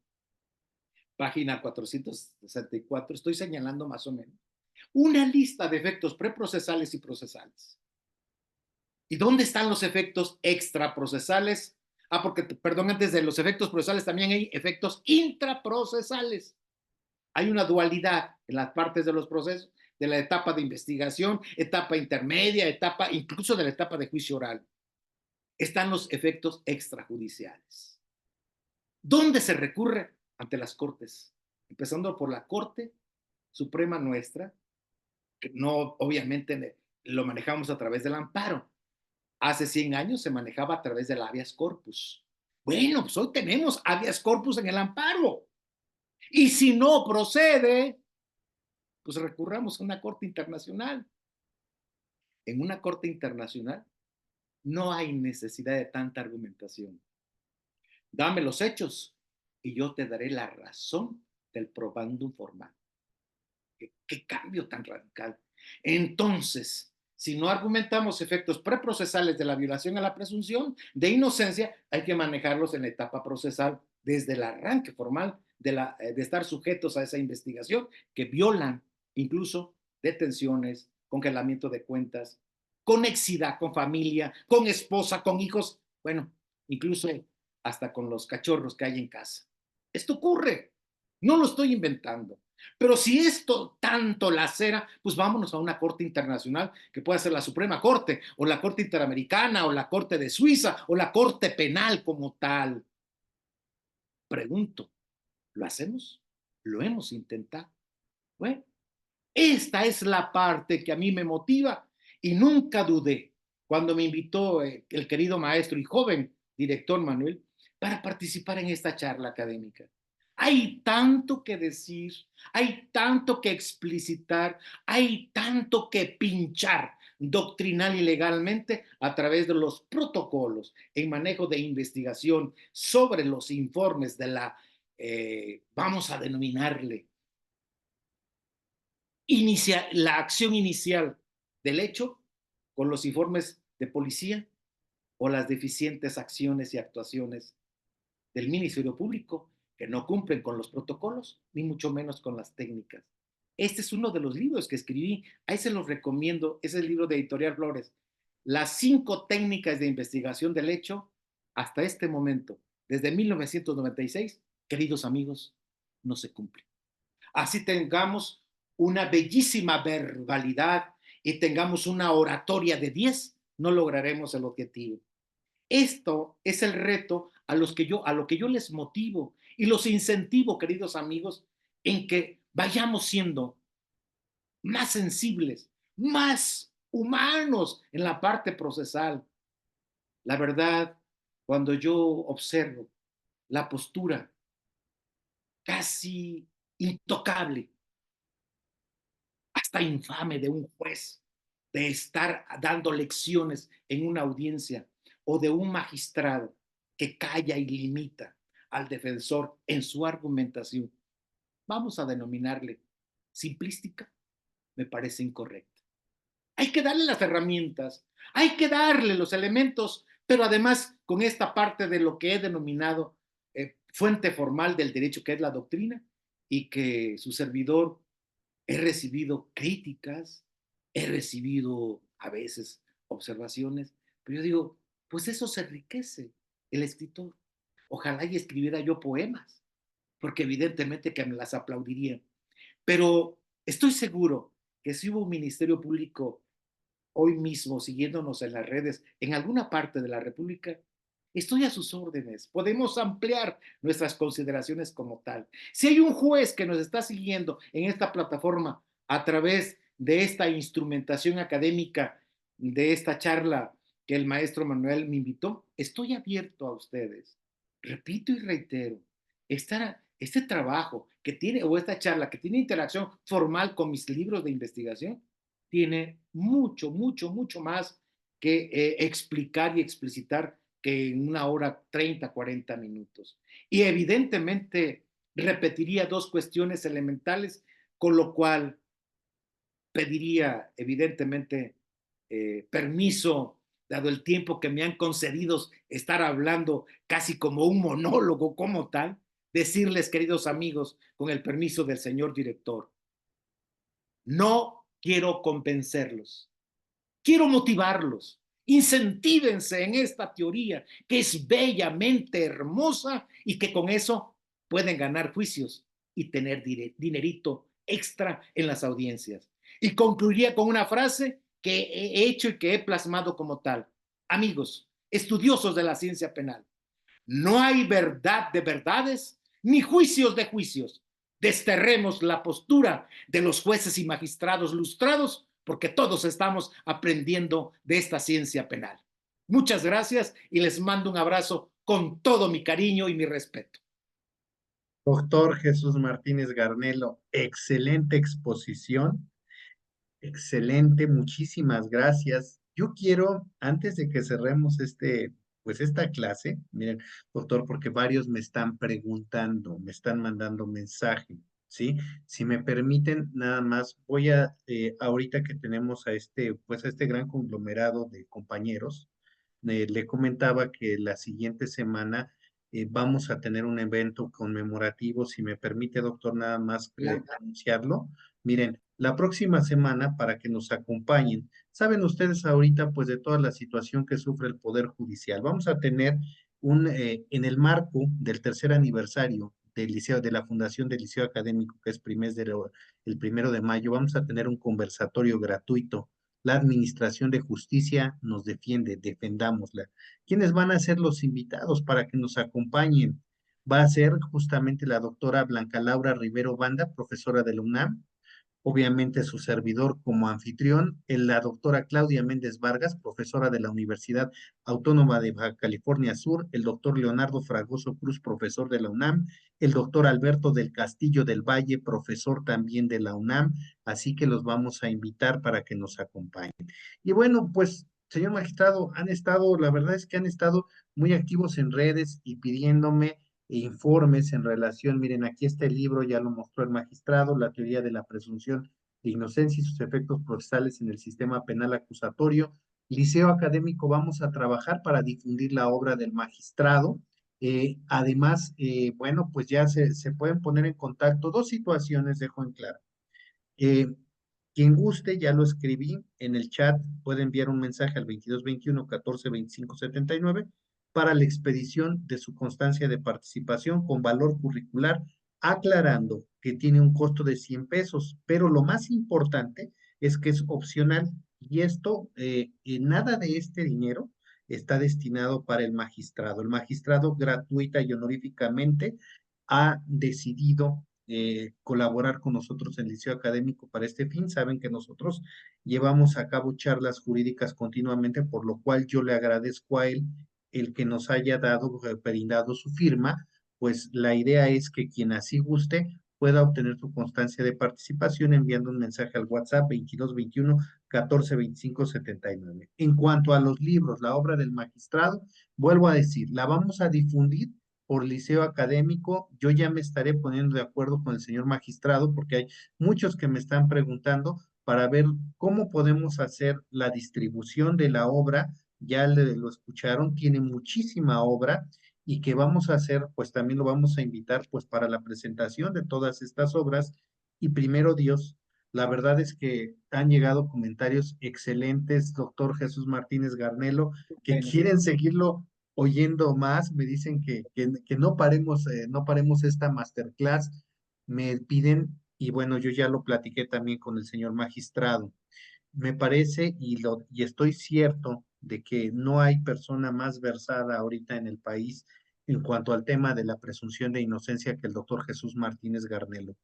S2: página 464, estoy señalando más o menos una lista de efectos preprocesales y procesales. ¿Y dónde están los efectos extraprocesales? Porque, perdón, antes de los efectos procesales también hay efectos intraprocesales. Hay una dualidad en las partes de los procesos, de la etapa de investigación, etapa intermedia, etapa, incluso de la etapa de juicio oral. Están los efectos extrajudiciales. ¿Dónde se recurre? Ante las cortes, empezando por la Corte Suprema nuestra, que no, obviamente, lo manejamos a través del amparo. Hace 100 años se manejaba a través del habeas corpus. Bueno, pues hoy tenemos habeas corpus en el amparo. Y si no procede, pues recurramos a una corte internacional. En una corte internacional no hay necesidad de tanta argumentación. Dame los hechos y yo te daré la razón del probandum formal. ¿Qué cambio tan radical? Entonces, si no argumentamos efectos preprocesales de la violación a la presunción de inocencia, hay que manejarlos en la etapa procesal desde el arranque formal de estar sujetos a esa investigación que violan incluso detenciones, congelamiento de cuentas, conexidad con familia, con esposa, con hijos, bueno, incluso hasta con los cachorros que hay en casa. Esto ocurre, no lo estoy inventando. Pero si esto tanto lacera, pues vámonos a una corte internacional que pueda ser la Suprema Corte, o la Corte Interamericana, o la Corte de Suiza, o la Corte Penal como tal. Pregunto, ¿lo hacemos? ¿Lo hemos intentado? Bueno, esta es la parte que a mí me motiva y nunca dudé cuando me invitó el querido maestro y joven director Manuel para participar en esta charla académica. Hay tanto que decir, hay tanto que explicitar, hay tanto que pinchar doctrinal y legalmente a través de los protocolos en manejo de investigación sobre los informes de la, vamos a denominarle, la acción inicial del hecho con los informes de policía o las deficientes acciones y actuaciones del Ministerio Público que no cumplen con los protocolos, ni mucho menos con las técnicas. Este es uno de los libros que escribí, ahí se los recomiendo, es el libro de Editorial Flores, las 5 técnicas de investigación del hecho hasta este momento, desde 1996, queridos amigos, no se cumplen. Así tengamos una bellísima verbalidad y tengamos una oratoria de 10, no lograremos el objetivo. Esto es el reto a lo que yo les motivo y los incentivo, queridos amigos, en que vayamos siendo más sensibles, más humanos en la parte procesal. La verdad, cuando yo observo la postura casi intocable, hasta infame de un juez, de estar dando lecciones en una audiencia, o de un magistrado que calla y limita al defensor en su argumentación, vamos a denominarle simplística, me parece incorrecta. Hay que darle las herramientas, hay que darle los elementos, pero además con esta parte de lo que he denominado fuente formal del derecho, que es la doctrina, y que su servidor he recibido críticas, he recibido a veces observaciones, pero yo digo, pues eso se enriquece el escritor. Ojalá y escribiera yo poemas, porque evidentemente que me las aplaudirían. Pero estoy seguro que si hubo un ministerio público hoy mismo siguiéndonos en las redes en alguna parte de la República, estoy a sus órdenes. Podemos ampliar nuestras consideraciones como tal. Si hay un juez que nos está siguiendo en esta plataforma a través de esta instrumentación académica, de esta charla que el maestro Manuel me invitó, estoy abierto a ustedes. Repito y reitero, este trabajo que tiene, o esta charla que tiene interacción formal con mis libros de investigación, tiene mucho, mucho, mucho más que explicar y explicitar que en 1 hora 30, 40 minutos. Y evidentemente repetiría 2 cuestiones elementales, con lo cual pediría evidentemente permiso dado el tiempo que me han concedido estar hablando casi como un monólogo como tal, decirles, queridos amigos, con el permiso del señor director, no quiero convencerlos, quiero motivarlos. Incentívense en esta teoría que es bellamente hermosa y que con eso pueden ganar juicios y tener dinerito extra en las audiencias. Y concluiría con una frase que he hecho y que he plasmado como tal. Amigos, estudiosos de la ciencia penal, no hay verdad de verdades ni juicios de juicios. Desterremos la postura de los jueces y magistrados lustrados porque todos estamos aprendiendo de esta ciencia penal. Muchas gracias y les mando un abrazo con todo mi cariño y mi respeto.
S1: Doctor Jesús Martínez Garnelo, excelente exposición, excelente, muchísimas gracias. Yo quiero, antes de que cerremos pues esta clase, miren, doctor, porque varios me están preguntando, me están mandando mensaje, ¿sí? Si me permiten, nada más, ahorita que tenemos pues a este gran conglomerado de compañeros, le comentaba que la siguiente semana vamos a tener un evento conmemorativo, si me permite, doctor, nada más anunciarlo. Miren, la próxima semana para que nos acompañen. Saben ustedes ahorita, pues, de toda la situación que sufre el Poder Judicial. Vamos a tener en el marco del tercer aniversario del liceo, de la fundación del Liceo Académico, que es el 1 de mayo, vamos a tener un conversatorio gratuito. La Administración de Justicia nos defiende, defendámosla. ¿Quiénes van a ser los invitados para que nos acompañen? Va a ser justamente la doctora Blanca Laura Rivero Banda, profesora de la UNAM, obviamente su servidor como anfitrión, la doctora Claudia Méndez Vargas, profesora de la Universidad Autónoma de Baja California Sur, el doctor Leonardo Fragoso Cruz, profesor de la UNAM, el doctor Alberto del Castillo del Valle, profesor también de la UNAM, así que los vamos a invitar para que nos acompañen. Y bueno, pues, señor magistrado, la verdad es que han estado muy activos en redes y pidiéndome informes en relación, miren, aquí está el libro, ya lo mostró el magistrado, la teoría de la presunción de inocencia y sus efectos procesales en el sistema penal acusatorio. Liceo Académico, vamos a trabajar para difundir la obra del magistrado. Además, bueno, pues ya se pueden poner en contacto dos situaciones, dejo en claro. Eh, Quien guste, ya lo escribí en el chat, puede enviar un mensaje al 2221 14 25 79 para la expedición de su constancia de participación con valor curricular, aclarando que tiene un costo de 100 pesos, pero lo más importante es que es opcional y nada de este dinero está destinado para el magistrado. El magistrado gratuita y honoríficamente ha decidido colaborar con nosotros en el Liceo Académico para este fin. Saben que nosotros llevamos a cabo charlas jurídicas continuamente, por lo cual yo le agradezco a él el que nos haya brindado su firma, pues la idea es que quien así guste pueda obtener su constancia de participación enviando un mensaje al WhatsApp 2221 14 25 79. En cuanto a los libros, la obra del magistrado, vuelvo a decir, la vamos a difundir por liceo académico. Yo ya me estaré poniendo de acuerdo con el señor magistrado porque hay muchos que me están preguntando para ver cómo podemos hacer la distribución de la obra. Ya lo escucharon, tiene muchísima obra y que vamos a hacer, pues también lo vamos a invitar pues para la presentación de todas estas obras y primero Dios. La verdad es que han llegado comentarios excelentes, doctor Jesús Martínez Garnelo, que
S2: Bueno,
S1: quieren seguirlo oyendo más, me dicen que no paremos esta masterclass, me piden, y bueno, yo ya lo platiqué también con el señor magistrado. Me parece y estoy cierto de que no hay persona más versada ahorita en el país en cuanto al tema de la presunción de inocencia que el doctor Jesús Martínez Garnelo.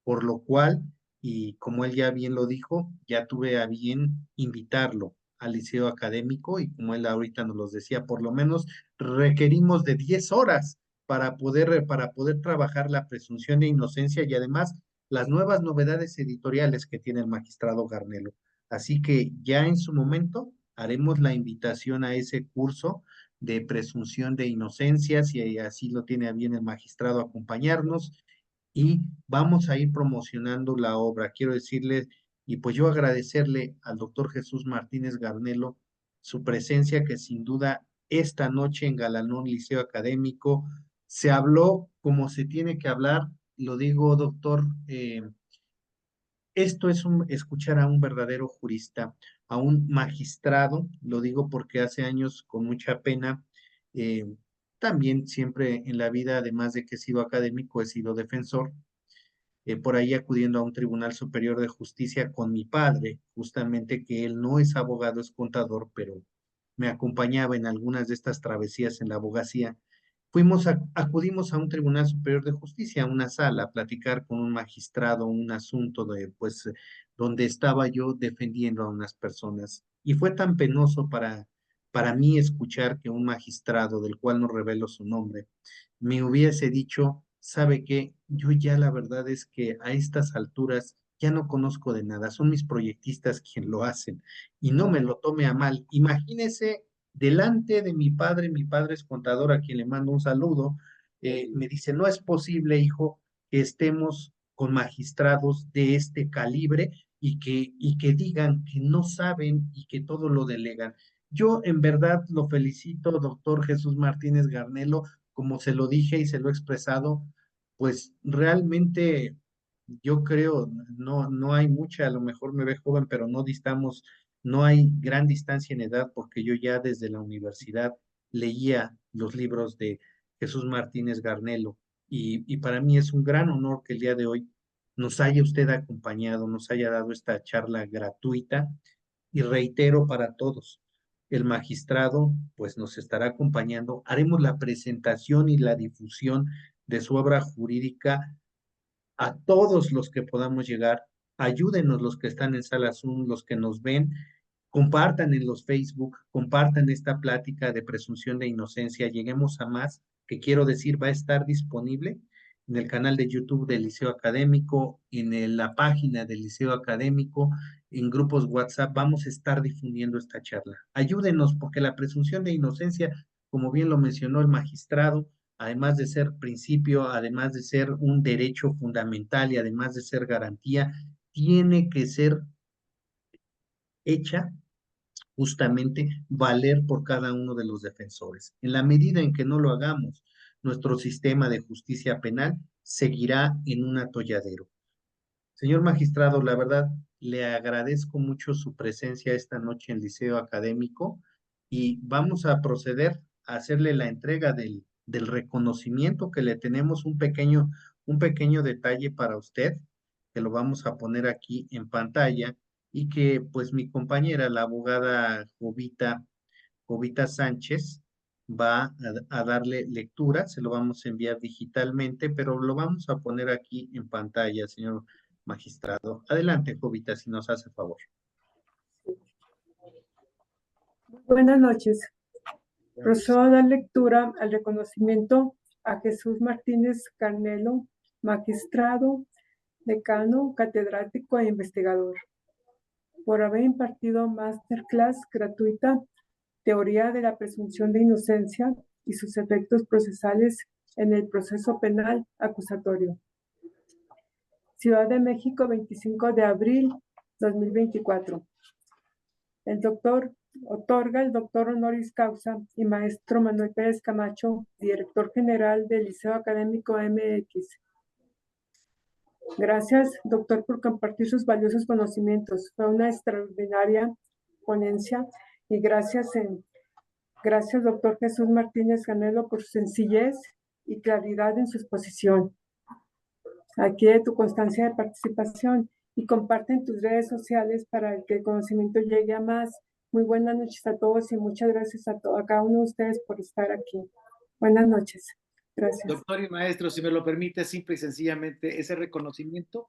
S1: Por lo cual, y como él ya bien lo dijo, ya tuve a bien invitarlo al liceo académico y como él ahorita nos los decía, por lo menos requerimos de 10 horas para poder trabajar la presunción de inocencia y además las nuevas novedades editoriales que tiene el magistrado Garnelo. Así que ya en su momento haremos la invitación a ese curso de presunción de inocencia, si así lo tiene a bien el magistrado acompañarnos, y vamos a ir promocionando la obra. Quiero decirle, y pues yo agradecerle al doctor Jesús Martínez Garnelo su presencia que sin duda esta noche engalanó el Liceo Académico. Se habló como se tiene que hablar, lo digo, doctor, esto es escuchar a un verdadero jurista, a un magistrado, lo digo porque hace años con mucha pena, eh, también siempre en la vida, además de que he sido académico, he sido defensor, por ahí acudiendo a un tribunal superior de justicia con mi padre, justamente que él no es abogado, es contador, pero me acompañaba en algunas de estas travesías en la abogacía. Acudimos a un tribunal superior de justicia, a una sala, a platicar con un magistrado, un asunto donde estaba yo defendiendo a unas personas. Y fue tan penoso para mí escuchar que un magistrado, del cual no revelo su nombre, me hubiese dicho, ¿sabe qué? Yo ya la verdad es que a estas alturas ya no conozco de nada, son mis proyectistas quien lo hacen y no me lo tome a mal. Imagínese delante de mi padre es contador a quien le mando un saludo, me dice, no es posible, hijo, que estemos con magistrados de este calibre y que digan que no saben y que todo lo delegan. Yo en verdad lo felicito, doctor Jesús Martínez Garnelo, como se lo dije y se lo he expresado, pues realmente yo creo, no hay mucha, a lo mejor me ve joven, pero no distamos, no hay gran distancia en edad, porque yo ya desde la universidad leía los libros de Jesús Martínez Garnelo, y para mí es un gran honor que el día de hoy nos haya usted acompañado, nos haya dado esta charla gratuita, y reitero para todos, el magistrado pues nos estará acompañando, haremos la presentación y la difusión de su obra jurídica a todos los que podamos llegar. Ayúdenos los que están en sala Zoom, los que nos ven, compartan en los Facebook, compartan esta plática de presunción de inocencia, lleguemos a más, que quiero decir va a estar disponible en el canal de YouTube del Liceo Académico, la página del Liceo Académico, en grupos WhatsApp, vamos a estar difundiendo esta charla. Ayúdenos porque la presunción de inocencia, como bien lo mencionó el magistrado, además de ser principio, además de ser un derecho fundamental y además de ser garantía, tiene que ser hecha justamente valer por cada uno de los defensores. En la medida en que no lo hagamos, nuestro sistema de justicia penal seguirá en un atolladero. Señor magistrado, la verdad, le agradezco mucho su presencia esta noche en el Liceo Académico y vamos a proceder a hacerle la entrega del reconocimiento que le tenemos un pequeño detalle para usted, que lo vamos a poner aquí en pantalla y que pues mi compañera, la abogada Jovita Sánchez, va a darle lectura, se lo vamos a enviar digitalmente, pero lo vamos a poner aquí en pantalla, señor magistrado. Adelante, Jovita, si nos hace favor.
S3: Buenas noches. Procedo a dar lectura al reconocimiento a Jesús Martínez Garnelo, magistrado, decano, catedrático e investigador, por haber impartido masterclass gratuita, Teoría de la presunción de inocencia y sus efectos procesales en el proceso penal acusatorio. Ciudad de México, 25 de abril 2024. El doctor otorga el doctor honoris causa y maestro Manuel Pérez Camacho, director general del Liceo Académico MX. Gracias, doctor, por compartir sus valiosos conocimientos. Fue una extraordinaria ponencia y gracias, doctor Jesús Martínez Garnelo, por su sencillez y claridad en su exposición. Aquí de tu constancia de participación y comparte en tus redes sociales para que el conocimiento llegue a más. Muy buenas noches a todos y muchas gracias a cada uno de ustedes por estar aquí. Buenas noches. Gracias.
S2: Doctor y maestro, si me lo permite, simple y sencillamente, ese reconocimiento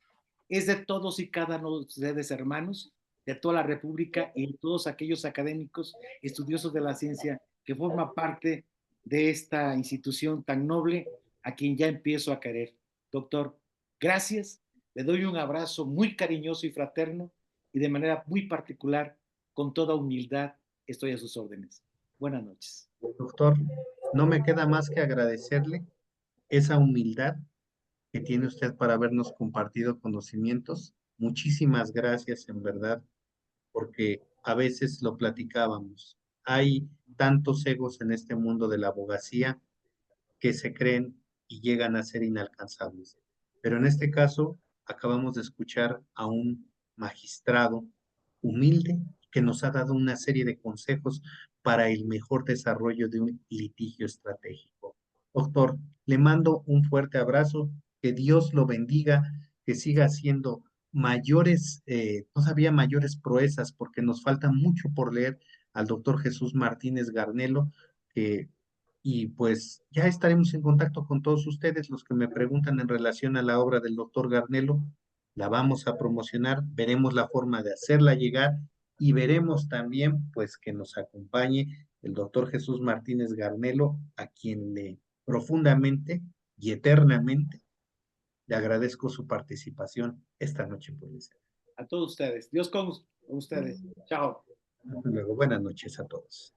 S2: es de todos y cada uno de ustedes, hermanos, de toda la República y de todos aquellos académicos, estudiosos de la ciencia que forman parte de esta institución tan noble a quien ya empiezo a querer. Doctor, gracias. Le doy un abrazo muy cariñoso y fraterno y de manera muy particular, con toda humildad, estoy a sus órdenes. Buenas noches.
S1: Doctor, no me queda más que agradecerle esa humildad que tiene usted para habernos compartido conocimientos. Muchísimas gracias, en verdad, porque a veces lo platicábamos. hay tantos egos en este mundo de la abogacía que se creen y llegan a ser inalcanzables. Pero en este caso, acabamos de escuchar a un magistrado humilde que nos ha dado una serie de consejos para el mejor desarrollo de un litigio estratégico. Doctor, le mando un fuerte abrazo, que Dios lo bendiga, que siga haciendo todavía mayores proezas, porque nos falta mucho por leer al doctor Jesús Martínez Garnelo, y pues ya estaremos en contacto con todos ustedes, los que me preguntan en relación a la obra del doctor Garnelo. La vamos a promocionar, veremos la forma de hacerla llegar y veremos también pues que nos acompañe el doctor Jesús Martínez Garnelo, a quien le profundamente y eternamente le agradezco su participación esta noche por el ser.
S2: A todos ustedes. Dios con ustedes. Chao.
S1: Luego, buenas noches a todos.